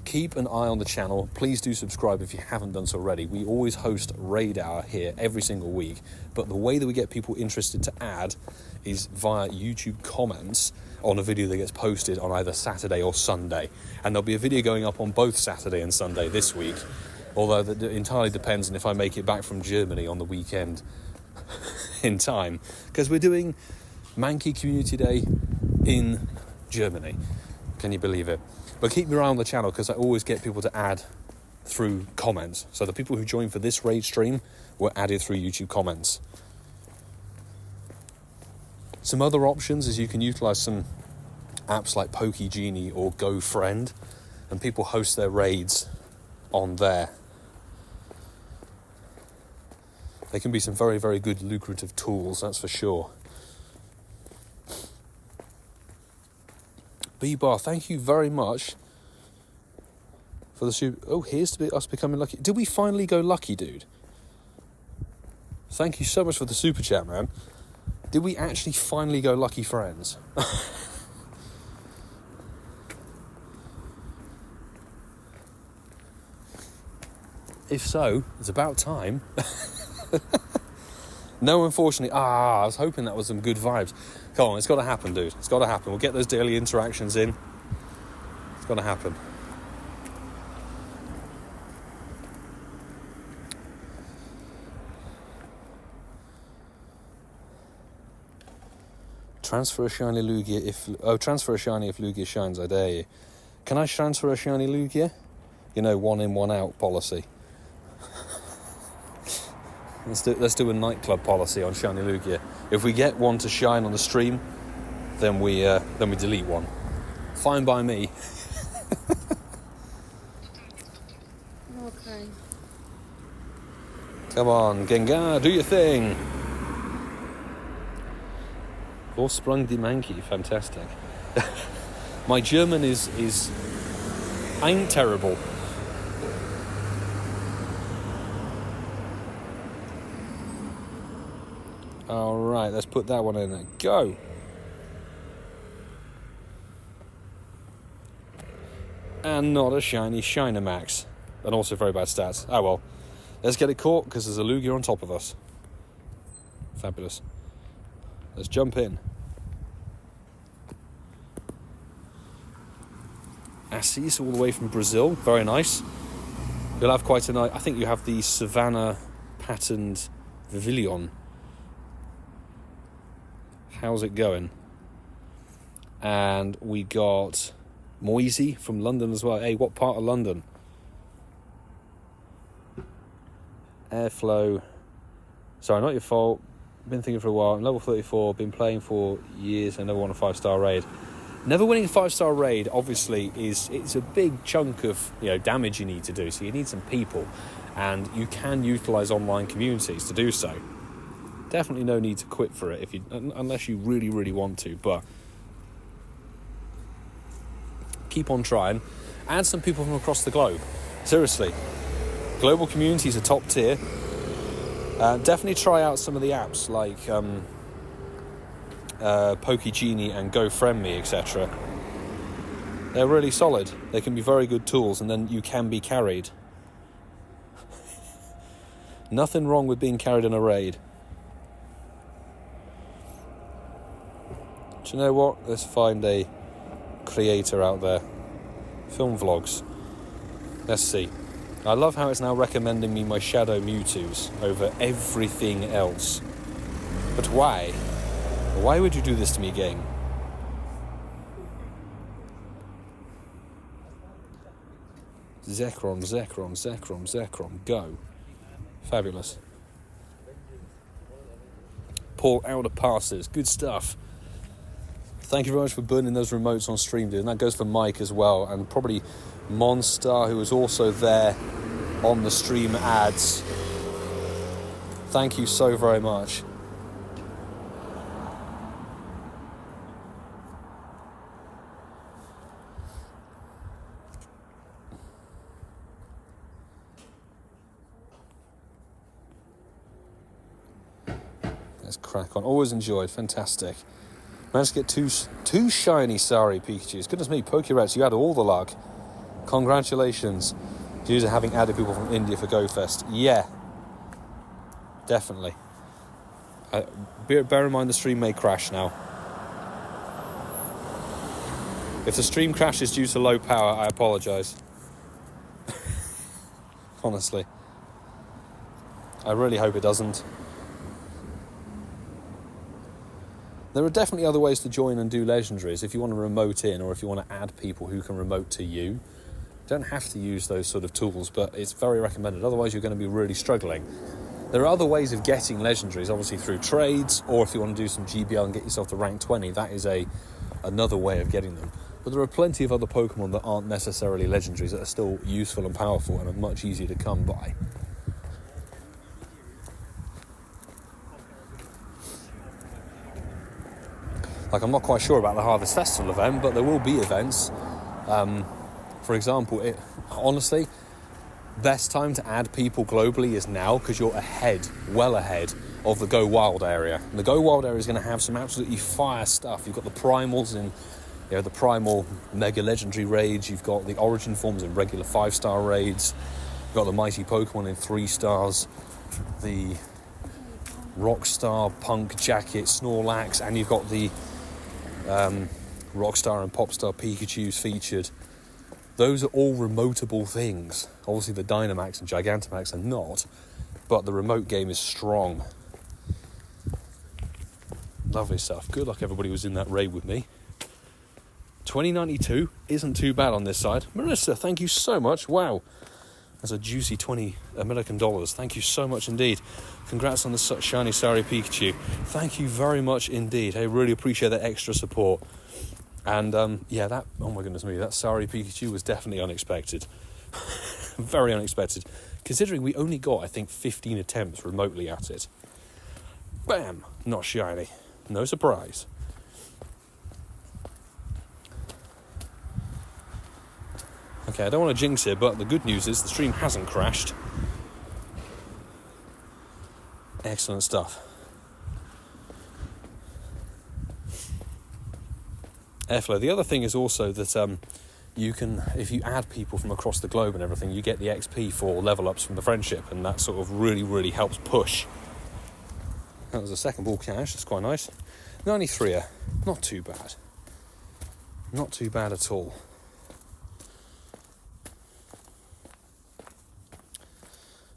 keep an eye on the channel. Please do subscribe if you haven't done so already. We always host Raid Hour here every single week, but the way that we get people interested to add is via YouTube comments on a video that gets posted on either Saturday or Sunday. And there'll be a video going up on both Saturday and Sunday this week, although that entirely depends on if I make it back from Germany on the weekend in time, because we're doing Mankey Community Day in Germany. Can you believe it? But keep your eye on the channel, because I always get people to add through comments. So the people who join for this raid stream were added through YouTube comments. Some other options is you can utilize some apps like PokeGenie or GoFriend, and people host their raids on there. They can be some very, very good lucrative tools, that's for sure. B-Bar, thank you very much for the super... Oh, here's to be us becoming lucky. Did we finally go lucky, dude? Thank you so much for the super chat, man. Did we actually finally go lucky friends? If so, it's about time. No, unfortunately. I was hoping that was some good vibes. Come on, it's got to happen, dude. It's got to happen. We'll get those daily interactions in. It's got to happen. Transfer a shiny Lugia if... Oh, transfer a shiny if Lugia shines, I dare you. Can I transfer a shiny Lugia? You know, 1 in, 1 out policy. Let's do a nightclub policy on shiny Lugia. If we get one to shine on the stream, then we delete one. Fine by me. Okay. Come on, Gengar, do your thing. Vorsprung die Mankey, fantastic. My German is ain't terrible. All right, let's put that one in there. Go. And not a shiny Dynamax. And also very bad stats. Oh well. Let's get it caught, because there's a Lugia on top of us. Fabulous. Let's jump in. Assis all the way from Brazil. Very nice. You'll have quite a nice... I think you have the Savannah patterned Vivillon. How's it going? And we got Moisey from London as well. Hey, what part of London? Airflow. Sorry, not your fault. Been thinking for a while. I'm level 34. Been playing for years. I never won a 5-star raid. Never winning a 5-star raid, obviously, it's a big chunk of damage you need to do. So you need some people, and you can utilise online communities to do so. Definitely no need to quit for it unless you really, really want to. But keep on trying. Add some people from across the globe. Seriously, global communities are top tier. Definitely try out some of the apps like PokeGenie and GoFriendMe, etc. They're really solid. They can be very good tools, and then you can be carried. Nothing wrong with being carried in a raid. Do you know what? Let's find a creator out there. Film vlogs. Let's see. I love how it's now recommending me my Shadow Mewtwo's over everything else. But why? Why would you do this to me, game? Zekrom, go. Fabulous. Paul Elder passes. Good stuff. Thank you very much for burning those remotes on stream, dude. And that goes for Mike as well. And probably Monstar, who was also there on the stream ads. Thank you so very much. Let's crack on. Always enjoyed. Fantastic. Managed to get two shiny Sari Pikachus. Goodness me, Pokerats, you had all the luck. Congratulations, due to having added people from India for GoFest. Yeah, definitely. Bear in mind the stream may crash now. If the stream crashes due to low power, I apologise. Honestly. I really hope it doesn't. There are definitely other ways to join and do legendaries if you want to remote in or if you want to add people who can remote to you. You don't have to use those sort of tools, but it's very recommended. Otherwise, you're going to be really struggling. There are other ways of getting legendaries, obviously through trades, or if you want to do some GBL and get yourself to rank 20, that is another way of getting them. But there are plenty of other Pokemon that aren't necessarily legendaries that are still useful and powerful and are much easier to come by. Like, I'm not quite sure about the Harvest Festival event, but there will be events. For example, honestly, best time to add people globally is now, because you're well ahead of the Go Wild area. And the Go Wild area is going to have some absolutely fire stuff. You've got the primals in, the primal mega legendary raids. You've got the origin forms in regular 5-star raids. You've got the mighty Pokemon in 3 stars. The Rockstar, Punk, Jacket, Snorlax, and you've got the Rockstar and Popstar Pikachus featured. Those are all remotable things. Obviously the Dynamax and Gigantamax are not, but the remote game is strong. Lovely stuff. Good luck everybody who's in that raid with me. 2092 isn't too bad on this side. Marissa, thank you so much. Wow. That's a juicy 20 American dollars. Thank you so much indeed. Congrats on the shiny Sari Pikachu. Thank you very much indeed. I really appreciate that extra support. And oh my goodness me, that Sari Pikachu was definitely unexpected. Very unexpected. Considering we only got, I think, 15 attempts remotely at it. Bam! Not shiny. No surprise. Okay, I don't want to jinx it, but the good news is the stream hasn't crashed. Excellent stuff. Airflow. The other thing is also that you can, if you add people from across the globe and everything, you get the XP for level ups from the friendship, and that sort of really helps push. That was a second ball cash. That's quite nice. 93er. Not too bad. Not too bad at all.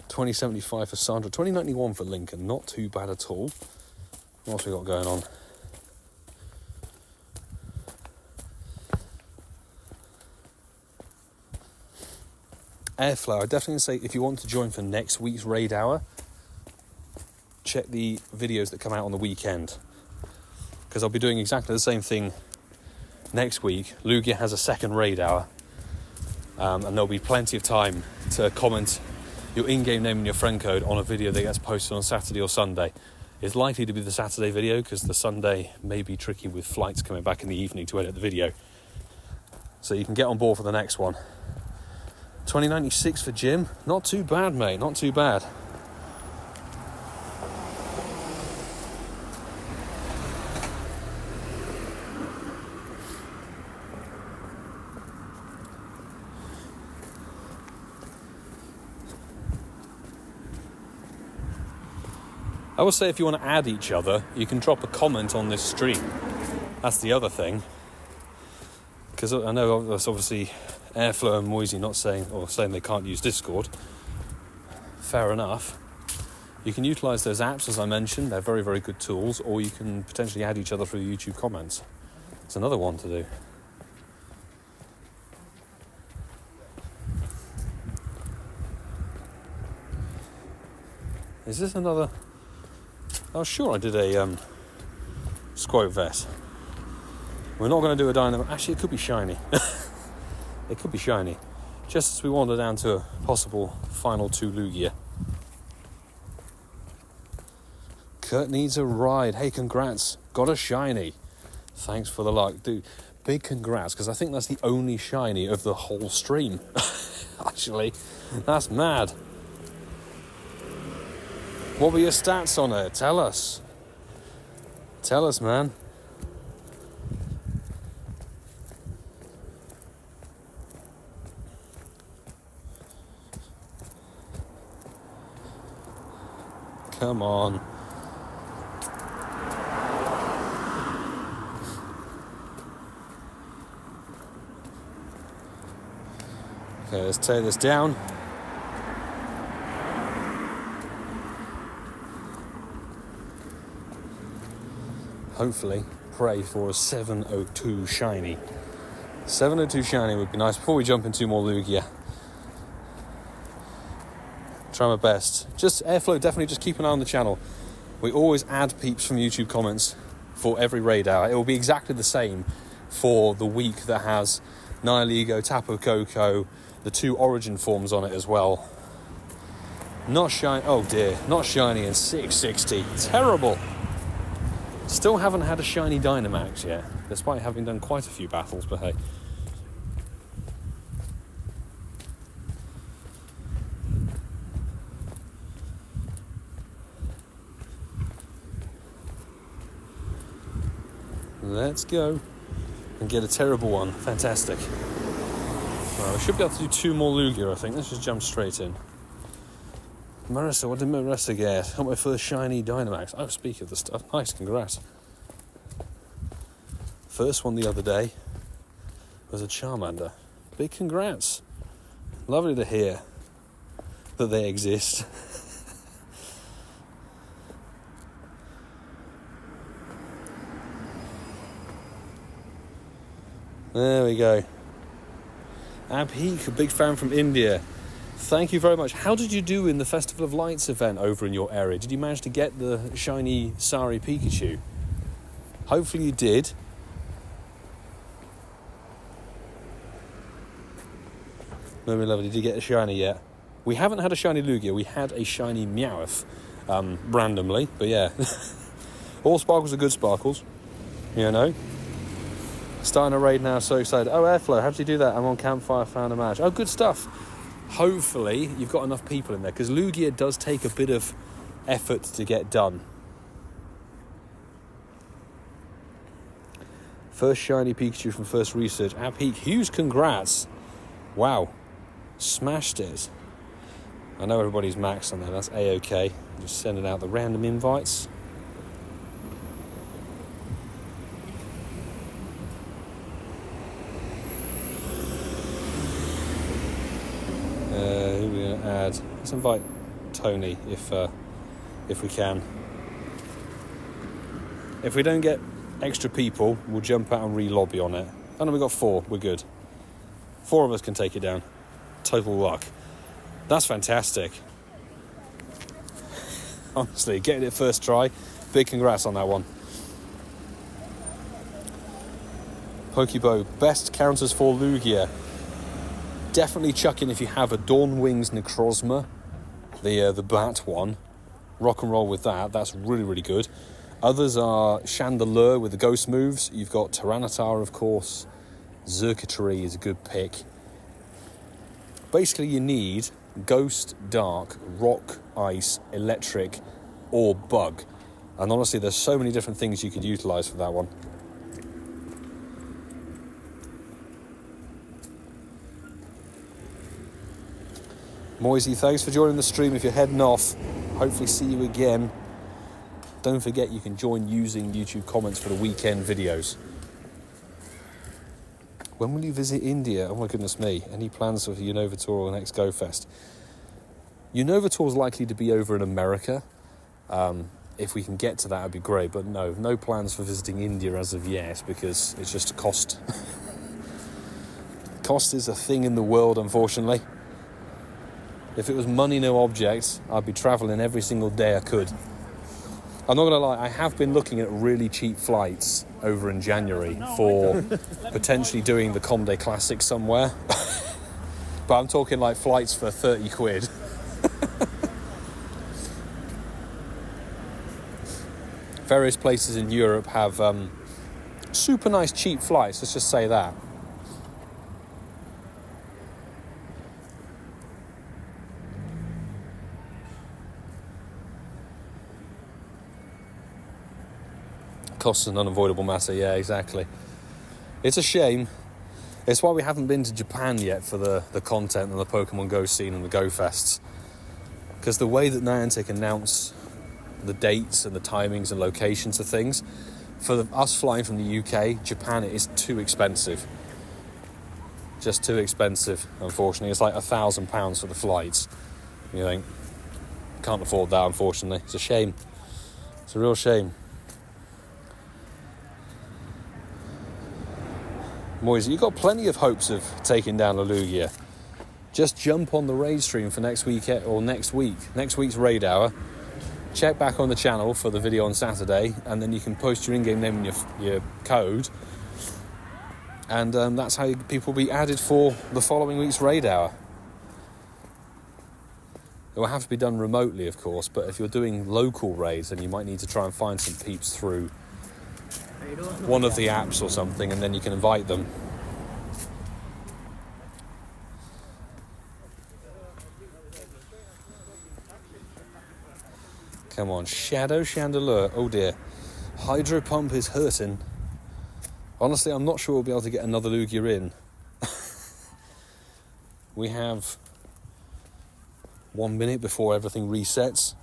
$20.75 for Sandra, $20.91 for Lincoln, not too bad at all. What else we got going on? Airflow, I definitely say if you want to join for next week's raid hour, check the videos that come out on the weekend, because I'll be doing exactly the same thing next week. Lugia has a second raid hour, and there'll be plenty of time to comment your in-game name and your friend code on a video that gets posted on Saturday or Sunday. It's likely to be the Saturday video because the Sunday may be tricky with flights coming back in the evening to edit the video. So you can get on board for the next one. 2096 for Jim. Not too bad, mate. Not too bad. I will say if you want to add each other, you can drop a comment on this stream. That's the other thing. Because I know that's obviously Airflow and Moisey not saying they can't use Discord. Fair enough. You can utilise those apps as I mentioned. They're very good tools. Or you can potentially add each other through YouTube comments. It's another one to do. Is this another... Oh, sure, I did a Skwovet. We're not going to do a Dynamax. Actually, it could be shiny. It could be shiny. Just as we wander down to a possible final 2 Lugia. Kurt needs a ride. Hey, congrats. Got a shiny. Thanks for the luck. Dude, big congrats, because I think that's the only shiny of the whole stream. Actually, that's mad. What were your stats on it? Tell us. Tell us, man. Come on. Okay, let's take this down. Hopefully, pray for a 702 shiny. 702 shiny would be nice before we jump into more Lugia. Try my best. Just Airflow, definitely just keep an eye on the channel. We always add peeps from YouTube comments for every raid hour. It will be exactly the same for the week that has Nihiligo, Tapu Koko, the 2 origin forms on it as well. Not shiny. Oh dear, not shiny in 660. Terrible. Still haven't had a shiny Dynamax yet, despite having done quite a few battles, but hey. Let's go and get a terrible one. Fantastic. Well, we should be able to do 2 more Lugia, I think. Let's just jump straight in. Marissa, what did Marissa get? Got my first shiny Dynamax. Oh, speak of the stuff. Nice, congrats. First one the other day was a Charmander. Big congrats. Lovely to hear that they exist. There we go. Abheek, a big fan from India. Thank you very much. How did you do in the Festival of Lights event over in your area? Did you manage to get the shiny Sari Pikachu? Hopefully you did. Very lovely. Did you get a shiny yet? We haven't had a shiny Lugia. We had a shiny Meowth randomly. But yeah. All sparkles are good sparkles. You know. Starting a raid now, so excited. Oh, Airflow, how did you do that? I'm on Campfire, found a match. Oh, good stuff. Hopefully you've got enough people in there, because Lugia does take a bit of effort to get done. First shiny Pikachu from First Research. Abheek, huge congrats. Wow. Smashed it. I know everybody's maxed on there. That's A-OK. Just sending out the random invites. Who are we going to add? Let's invite Tony if we can. If we don't get extra people, we'll jump out and re-lobby on it. Oh no, we've got 4. We're good. 4 of us can take it down. Total luck. That's fantastic. Honestly, getting it first try. Big congrats on that one. Pokebo, best counters for Lugia. Definitely chuck in if you have a Dawn Wings Necrozma, the bat one. Rock and roll with that. That's really, really good. Others are Chandelure with the ghost moves. You've got Tyranitar, of course. Xurkitree is a good pick. Basically, you need Ghost, Dark, Rock, Ice, Electric, or Bug. And honestly, there's so many different things you could utilise for that one. Moisey, thanks for joining the stream. If you're heading off, hopefully see you again. Don't forget you can join using YouTube comments for the weekend videos. When will you visit India? Oh my goodness me. Any plans for Unova Tour or the next Go Fest? Unova Tour is likely to be over in America. If we can get to that, it'd be great. But no plans for visiting India as of yet, because it's just a cost. Cost is a thing in the world, unfortunately. If it was money, no object, I'd be travelling every single day I could. I'm not going to lie, I have been looking at really cheap flights over in January for potentially doing the Comde Classic somewhere. But I'm talking like flights for 30 quid. Various places in Europe have super nice cheap flights, let's just say that. Cost is an unavoidable matter, yeah, exactly. It's a shame. It's why we haven't been to Japan yet for the content and the Pokemon Go scene and the Go Fests. Because the way that Niantic announce the dates and the timings and locations of things. For us flying from the UK, Japan, it is too expensive. Just too expensive, unfortunately. It's like £1,000 for the flights. You think, can't afford that, unfortunately. It's a shame. It's a real shame. Moisey, you've got plenty of hopes of taking down a Lugia. Just jump on the raid stream for next week or next week's raid hour. Check back on the channel for the video on Saturday, and then you can post your in-game name and your code, and that's how people will be added for the following week's raid hour. It will have to be done remotely, of course, but if you're doing local raids, then you might need to try and find some peeps through one of the apps or something, and then you can invite them. Come on, Shadow Chandelure. Oh dear. Hydro Pump is hurting. Honestly, I'm not sure we'll be able to get another Lugia in. We have 1 minute before everything resets.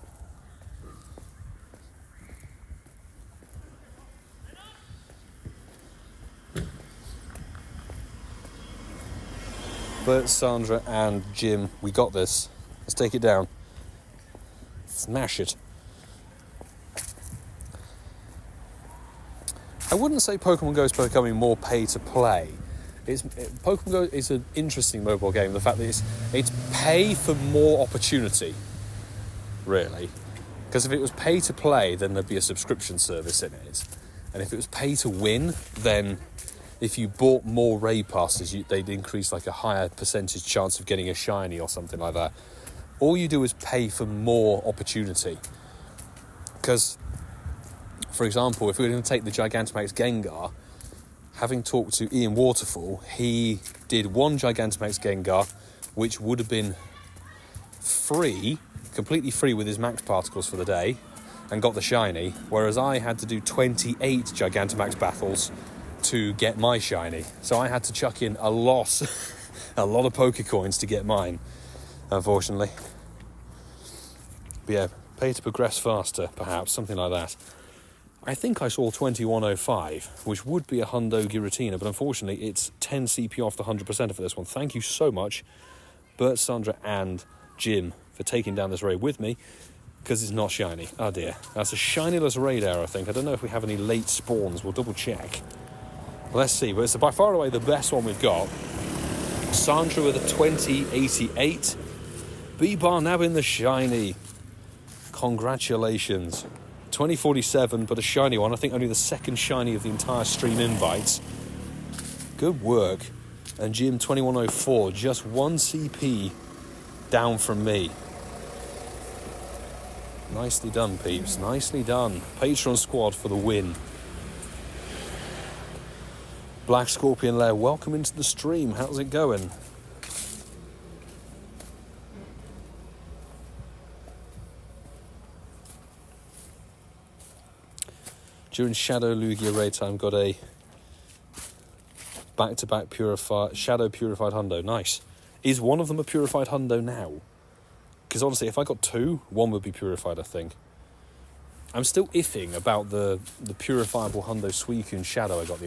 Bert, Sandra and Jim, we got this. Let's take it down. Smash it. I wouldn't say Pokemon Go is becoming more pay to play. Pokemon Go is an interesting mobile game. The fact that it's pay for more opportunity, really. Because if it was pay to play, then there'd be a subscription service in it. And if it was pay to win, then if you bought more raid passes, they'd increase like a higher percentage chance of getting a shiny or something like that. All you do is pay for more opportunity. Because, for example, if we were going to take the Gigantamax Gengar, having talked to Ian Waterfall, he did one Gigantamax Gengar, which would have been free, completely free with his max particles for the day, and got the shiny, whereas I had to do 28 Gigantamax battles to get my shiny. So I had to chuck in a lot of Pokecoins to get mine, unfortunately. But yeah, pay to progress faster, perhaps, something like that. I think I saw 2105, which would be a Hundo Giratina, but unfortunately it's 10 CP off the 100% for this one. Thank you so much, Bert, Sandra and Jim, for taking down this raid with me, because it's not shiny. Oh dear. That's a shinyless raid hour, I think. I don't know if we have any late spawns. We'll double check. Let's see, but it's by far away the best one we've got. Sandra with a 2088. B-Bar now in the shiny. Congratulations. 2047, but a shiny one. I think only the second shiny of the entire stream invites. Good work. And Jim 2104, just 1 CP down from me. Nicely done, peeps. Nicely done. Patreon squad for the win. Black Scorpion Lair, welcome into the stream. How's it going? During Shadow Lugia raid time, got a back-to-back Shadow Purified Hundo. Nice. Is one of them a Purified Hundo now? Because honestly, if I got two, one would be Purified, I think. I'm still iffing about the purifiable Hundo Suicune Shadow I got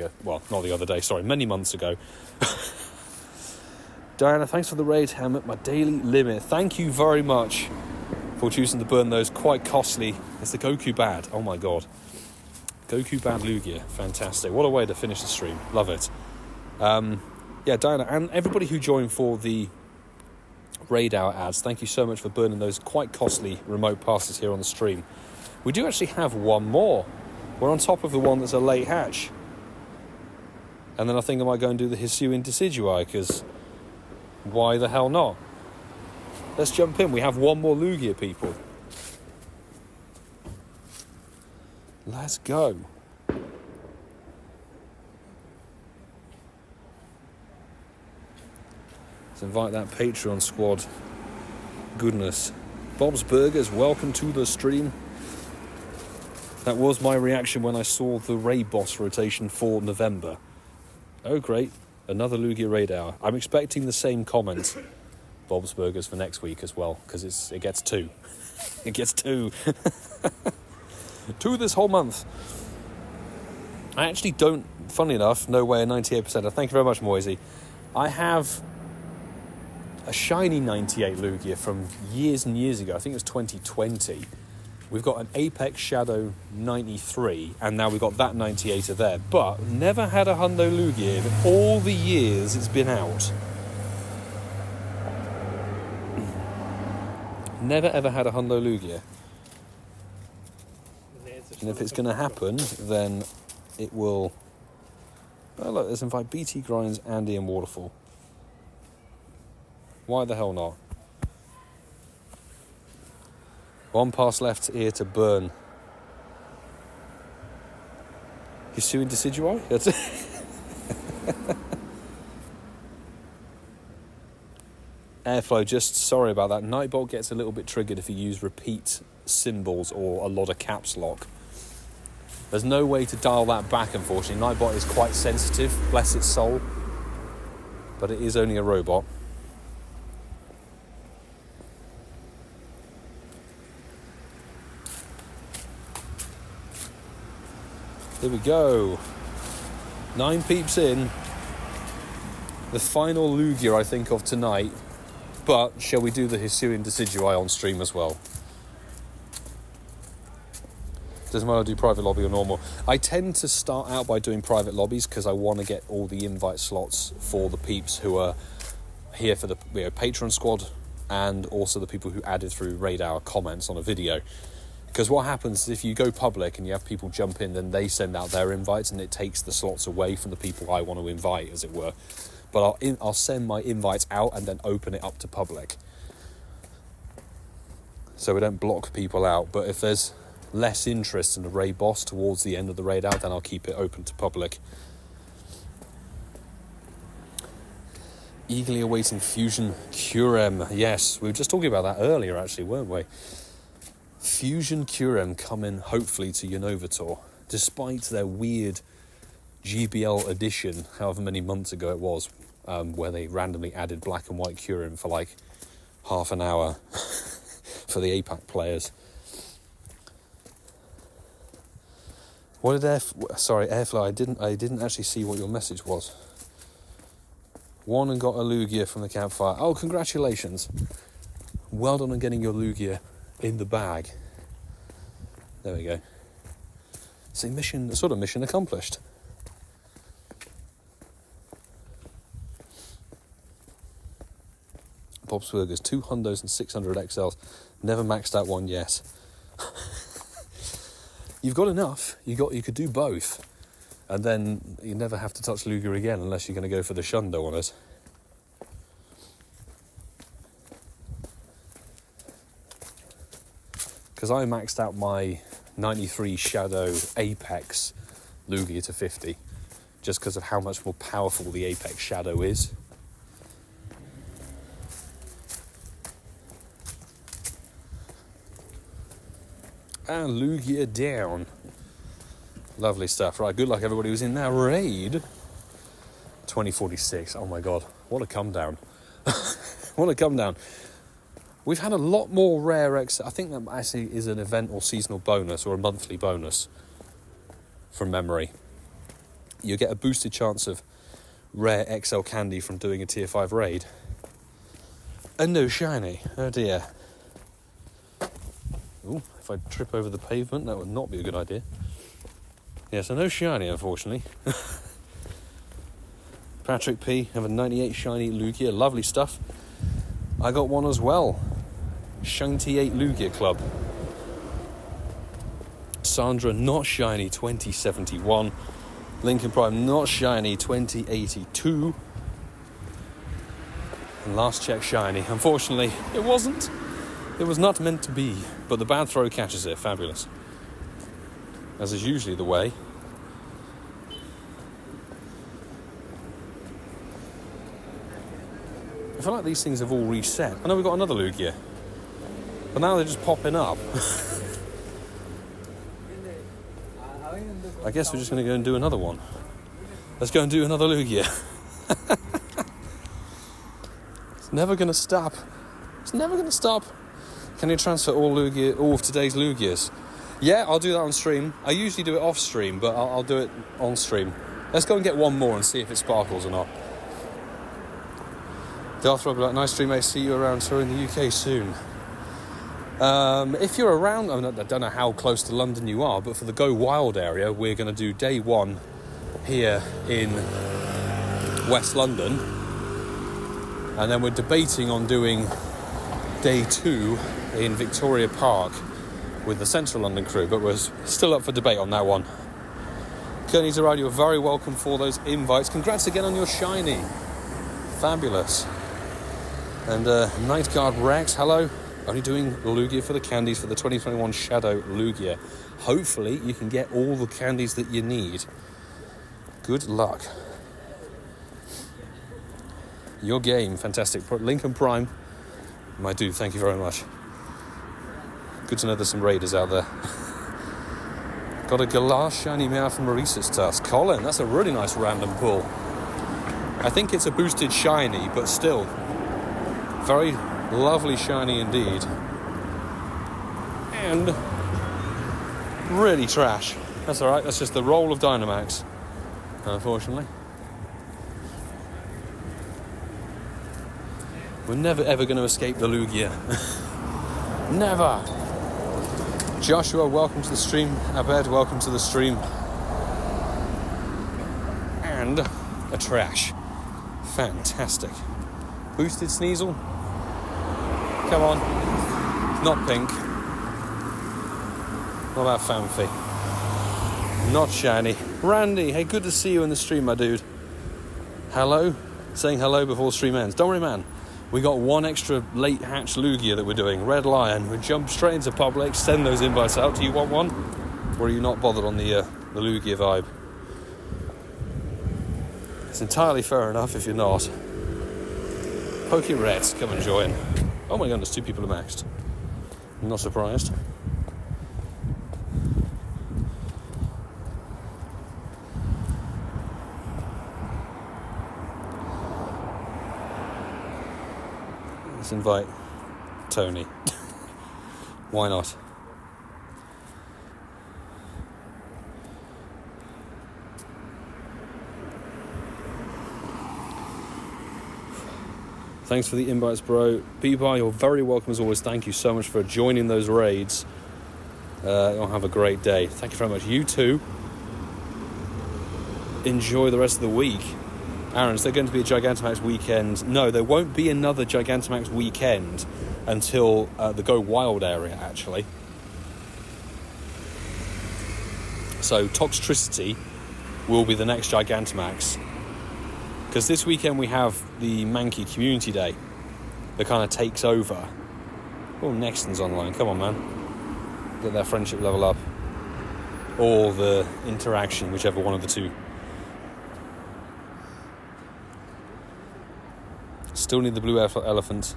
not the other day, sorry, many months ago. Diana, thanks for the raid. I'm at my daily limit. Thank you very much for choosing to burn those. Quite costly. It's the Goku Bad. Oh my god. Goku Bad Lugia. Fantastic. What a way to finish the stream. Love it. Yeah, Diana, and everybody who joined for the raid hour ads, thank you so much for burning those quite costly remote passes here on the stream. We do actually have one more. We're on top of the one that's a late hatch. And then I think I might go and do the Hisuian Decidueye, because why the hell not? Let's jump in. We have one more Lugia, people. Let's go. Let's invite that Patreon squad. Goodness. Bob's Burgers, welcome to the stream. That was my reaction when I saw the raid boss rotation for November. Oh, great. Another Lugia raid hour. I'm expecting the same comment, Bob's Burgers, for next week as well, because it gets 2. It gets 2. 2 this whole month. I actually don't, funnily enough, know where 98%. Thank you very much, Moisey. I have a shiny 98 Lugia from years and years ago. I think it was 2020. We've got an Apex Shadow 93, and now we've got that 98 there. But never had a Hundo Lugia in all the years it's been out. Never ever had a Hundo Lugia. And if it's going to happen, then it will... Oh look, let's invite BT Grinds, Andy and Waterfall. Why the hell not? 1 pass left ear to burn. You're suing Decidui? That's Airflow, just sorry about that. Nightbot gets a little bit triggered if you use repeat symbols or a lot of caps lock. There's no way to dial that back, unfortunately. Nightbot is quite sensitive, bless its soul. But it is only a robot. Here we go. 9 peeps in. The final Lugia I think of tonight. But shall we do the Hisuian Decidui on stream as well? Doesn't matter, do private lobby or normal. I tend to start out by doing private lobbies because I want to get all the invite slots for the peeps who are here for the Patreon squad, and also the people who added through raid hour comments on a video. Because what happens is if you go public and you have people jump in, then they send out their invites and it takes the slots away from the people I want to invite, as it were. But I'll send my invites out and then open it up to public. So we don't block people out. But if there's less interest in the raid boss towards the end of the raid out, then I'll keep it open to public. Eagerly awaiting Fusion Curem. Yes, we were just talking about that earlier, actually, weren't we? Fusion Curem coming, hopefully, to Unova despite their weird GBL edition, however many months ago it was, where they randomly added black and white Curem for like half an hour for the APAC players. What did Airflow? I didn't actually see what your message was. Won and got a Lugia from the campfire. Oh, congratulations! Well done on getting your Lugia in the bag. There we go. So mission accomplished. Bob's Burgers, 2 Hundos and 600 XLs. Never maxed out one yet. You've got enough. You could do both, and then you never have to touch Lugia again unless you're going to go for the Shundo on it. Because I maxed out my 93 Shadow Apex Lugia to 50, just because of how much more powerful the Apex Shadow is. And Lugia down. Lovely stuff. Right, good luck everybody who's in that raid. 2046. Oh my god, what a come down. What a come down. We've had a lot more rare X. I think that actually is an event or seasonal bonus or a monthly bonus from memory. You get a boosted chance of rare XL candy from doing a tier 5 raid. And no shiny. Oh dear. Ooh, if I trip over the pavement, that would not be a good idea. Yeah, so no shiny, unfortunately. Patrick P, have a 98 shiny Lugia. Lovely stuff. I got one as well. Shiny Lugia Club. Sandra, not shiny, 2071. Lincoln Prime, not shiny, 2082. And last check, shiny. Unfortunately, it wasn't. It was not meant to be. But the bad throw catches it. Fabulous. As is usually the way. I feel like these things have all reset. I know we've got another Lugia, but now they're just popping up. I guess we're just going to go and do another one. Let's go and do another Lugia. It's never going to stop. It's never going to stop. Can you transfer all of today's Lugias? Yeah, I'll do that on stream. I usually do it off stream, but I'll do it on stream. Let's go and get one more and see if it sparkles or not. Darth Robert, nice stream, mate. See you around tour in the UK soon. If you're around, I don't know how close to London you are, but for the Go Wild area, we're going to do day 1 here in West London. And then we're debating on doing day 2 in Victoria Park with the Central London crew, but we're still up for debate on that one. Kearney to Ride, you're very welcome for those invites. Congrats again on your shiny. Fabulous. And Night Guard Rex, hello. Only doing Lugia for the candies for the 2021 Shadow Lugia. Hopefully you can get all the candies that you need. Good luck. Your game, fantastic. Lincoln Prime, my dude, thank you very much. Good to know there's some raiders out there. Got a Galar shiny Meowth from Maurice's task. Colin, that's a really nice random pull. I think it's a boosted shiny, but still very lovely shiny indeed. And really trash. That's alright, that's just the role of Dynamax, unfortunately. We're never ever going to escape the Lugia. Never. Joshua, welcome to the stream. Abed, welcome to the stream. And a trash. Fantastic. Boosted Sneasel. Come on. Not pink. What about Fanfi? Not shiny. Randy, hey, good to see you in the stream, my dude. Hello? Saying hello before stream ends. Don't worry, man. We got one extra late hatch Lugia that we're doing. Red Lion. We jump straight into public, send those invites out. Do you want one? Or are you not bothered on the Lugia vibe? It's entirely fair enough if you're not. Poke Reds, come and join. Oh my goodness, 2 people are maxed. I'm not surprised. Let's invite Tony. Why not? Thanks for the invites, bro. B-Bar, you're very welcome as always. Thank you so much for joining those raids. You'll have a great day. Thank you very much. You too. Enjoy the rest of the week. Aaron, is there going to be a Gigantamax weekend? No, there won't be another Gigantamax weekend until the Go Wild area, actually. So Toxtricity will be the next Gigantamax. Because this weekend we have the Mankey Community Day that kind of takes over. Oh, Nexton's online. Come on, man. Get that friendship level up. Or the interaction, whichever one of the two. Still need the blue elephant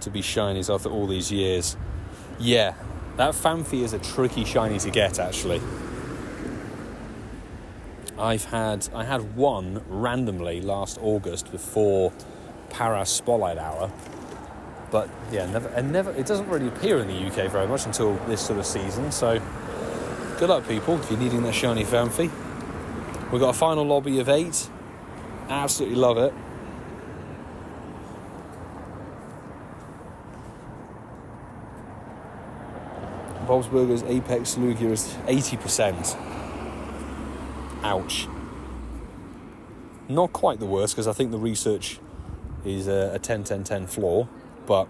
to be shinies after all these years. Yeah, that Fanfi is a tricky shiny to get, actually. I had one randomly last August before Paras Spotlight Hour, but yeah, never. It doesn't really appear in the UK very much until this sort of season. So, good luck, people, if you're needing that shiny Fanfi. We've got a final lobby of 8. Absolutely love it. Bob's Burgers Apex Lugia is 80%. Ouch. Not quite the worst, because I think the research is a 10-10-10 flaw, but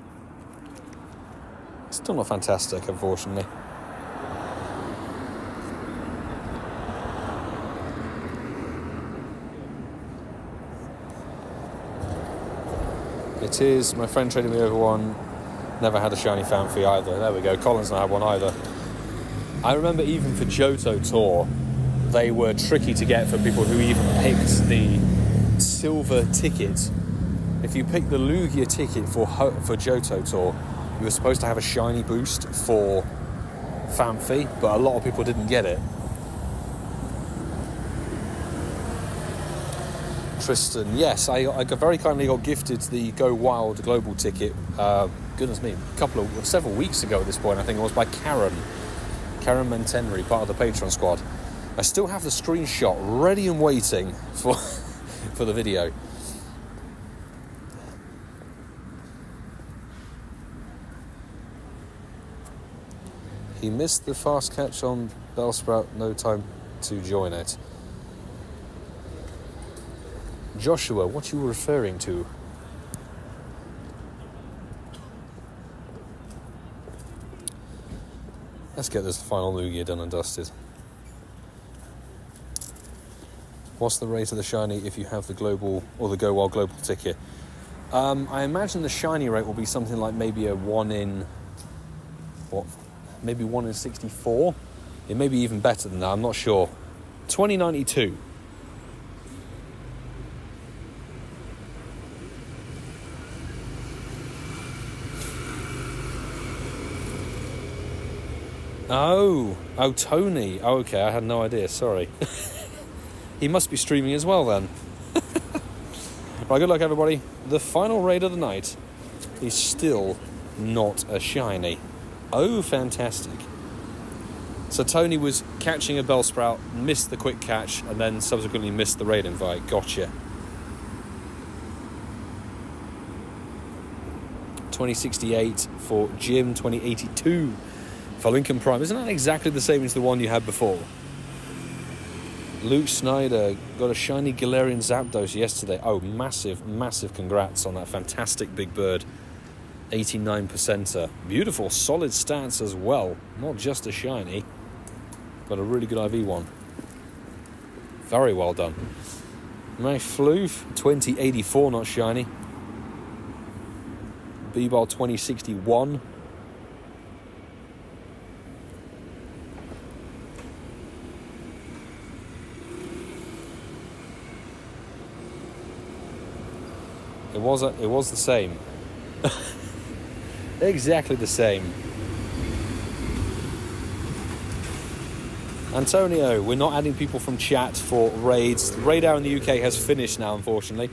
still not fantastic, unfortunately. It is. My friend traded me over one. Never had a shiny Fanfi either. There we go. Colin's not had one either. I remember even for Johto Tour, they were tricky to get for people who even picked the silver ticket. If you picked the Lugia ticket for Johto Tour, you were supposed to have a shiny boost for Fanfi, but a lot of people didn't get it. Tristan, yes, I very kindly got gifted the Go Wild global ticket goodness me, several weeks ago at this point, I think it was, by Karen Mentenry, part of the Patreon squad. I still have the screenshot ready and waiting for for the video. He missed the fast catch on Bellsprout, no time to join it. Joshua, what you were referring to? Let's get this final Lugia done and dusted. What's the rate of the shiny if you have the global or the Go Wild global ticket? I imagine the shiny rate will be something like maybe a 1 in... what? Maybe 1 in 64? It may be even better than that, I'm not sure. 2092. Oh, Tony. Oh, okay, I had no idea, sorry. He must be streaming as well then. Right, good luck everybody. The final raid of the night is still not a shiny. Oh, fantastic. So Tony was catching a Bellsprout, missed the quick catch, and then subsequently missed the raid invite. Gotcha. 2068 for Jim, 2082 for Lincoln Prime. Isn't that exactly the same as the one you had before? Luke Snyder got a shiny Galarian Zapdos yesterday. Oh, massive, massive congrats on that fantastic big bird. 89%er. Beautiful, solid stats as well. Not just a shiny, but a really good IV one. Very well done. My Floof, 2084, not shiny. B-Ball, 2061. It was the same. Exactly the same. Antonio, we're not adding people from chat for raids. The raid hour in the UK has finished now, unfortunately.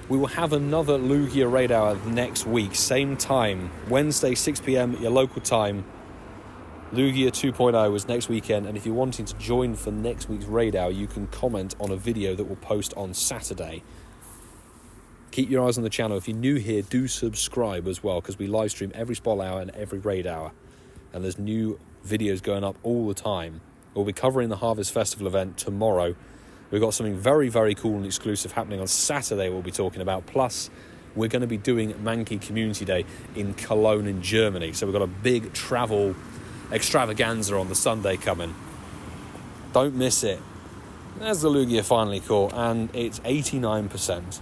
We will have another Lugia raid hour next week, same time, Wednesday 6 PM your local time. Lugia 2.0 is next weekend, and if you're wanting to join for next week's raid hour, you can comment on a video that we'll post on Saturday. Keep your eyes on the channel. If you're new here, do subscribe as well, because we live stream every spot hour and every raid hour, and there's new videos going up all the time. We'll be covering the Harvest Festival event tomorrow. We've got something very, very cool and exclusive happening on Saturday we'll be talking about. Plus, we're going to be doing Mankey Community Day in Cologne in Germany. So we've got a big travel extravaganza on the Sunday coming. Don't miss it. There's the Lugia finally caught, and it's 89%.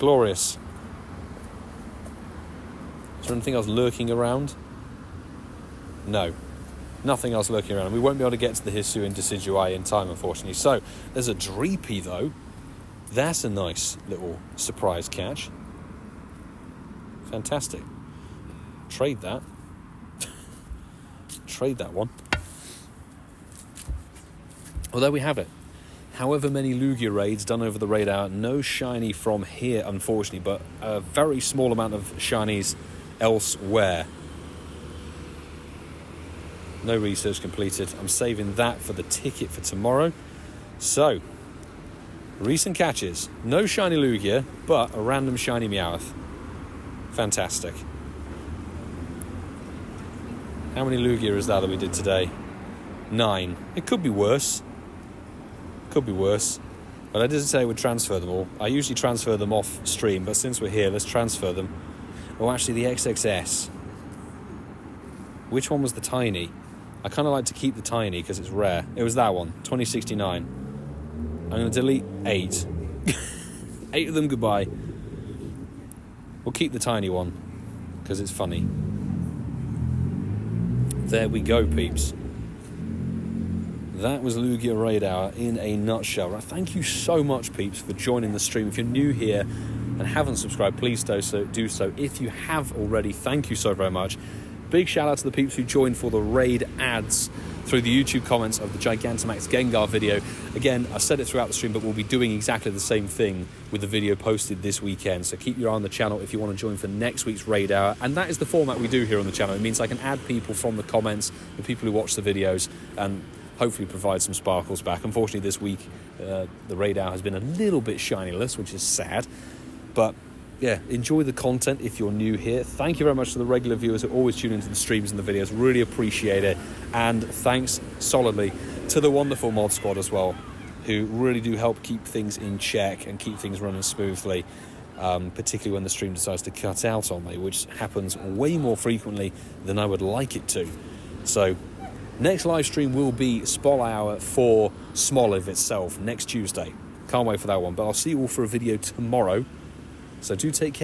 Glorious. Is there anything else lurking around? No. Nothing else lurking around. We won't be able to get to the Hisu and Decidueye in time, unfortunately. So, there's a Dreepy, though. That's a nice little surprise catch. Fantastic. Trade that. Trade that one. Well, there we have it. However many Lugia raids done over the raid hour, no shiny from here, unfortunately, but a very small amount of shinies elsewhere. No research completed. I'm saving that for the ticket for tomorrow. So, recent catches. No shiny Lugia, but a random shiny Meowth. Fantastic. How many Lugia is that we did today? 9. It could be worse. Could be worse. But I didn't say I would transfer them all. I usually transfer them off stream, but since we're here, let's transfer them. Oh, actually, the XXS. Which one was the tiny? I kind of like to keep the tiny because it's rare. It was that one, 2069. I'm going to delete 8. 8 of them, goodbye. We'll keep the tiny one because it's funny. There we go, peeps. That was Lugia Raid Hour in a nutshell. Right, thank you so much, peeps, for joining the stream. If you're new here and haven't subscribed, please do so. If you have already, thank you so very much. Big shout out to the peeps who joined for the raid ads through the YouTube comments of the Gigantamax Gengar video. Again, I've said it throughout the stream, but we'll be doing exactly the same thing with the video posted this weekend. So keep your eye on the channel if you want to join for next week's Raid Hour. And that is the format we do here on the channel. It means I can add people from the comments, the people who watch the videos, and hopefully provide some sparkles back. Unfortunately, this week, the Raid Hour has been a little bit shinyless, which is sad. But yeah, enjoy the content if you're new here. Thank you very much to the regular viewers who always tune into the streams and the videos. Really appreciate it. And thanks solidly to the wonderful mod squad as well, who really do help keep things in check and keep things running smoothly, particularly when the stream decides to cut out on me, which happens way more frequently than I would like it to. So next live stream will be Spol Hour for Smoliv itself next Tuesday. Can't wait for that one. But I'll see you all for a video tomorrow. So do take care.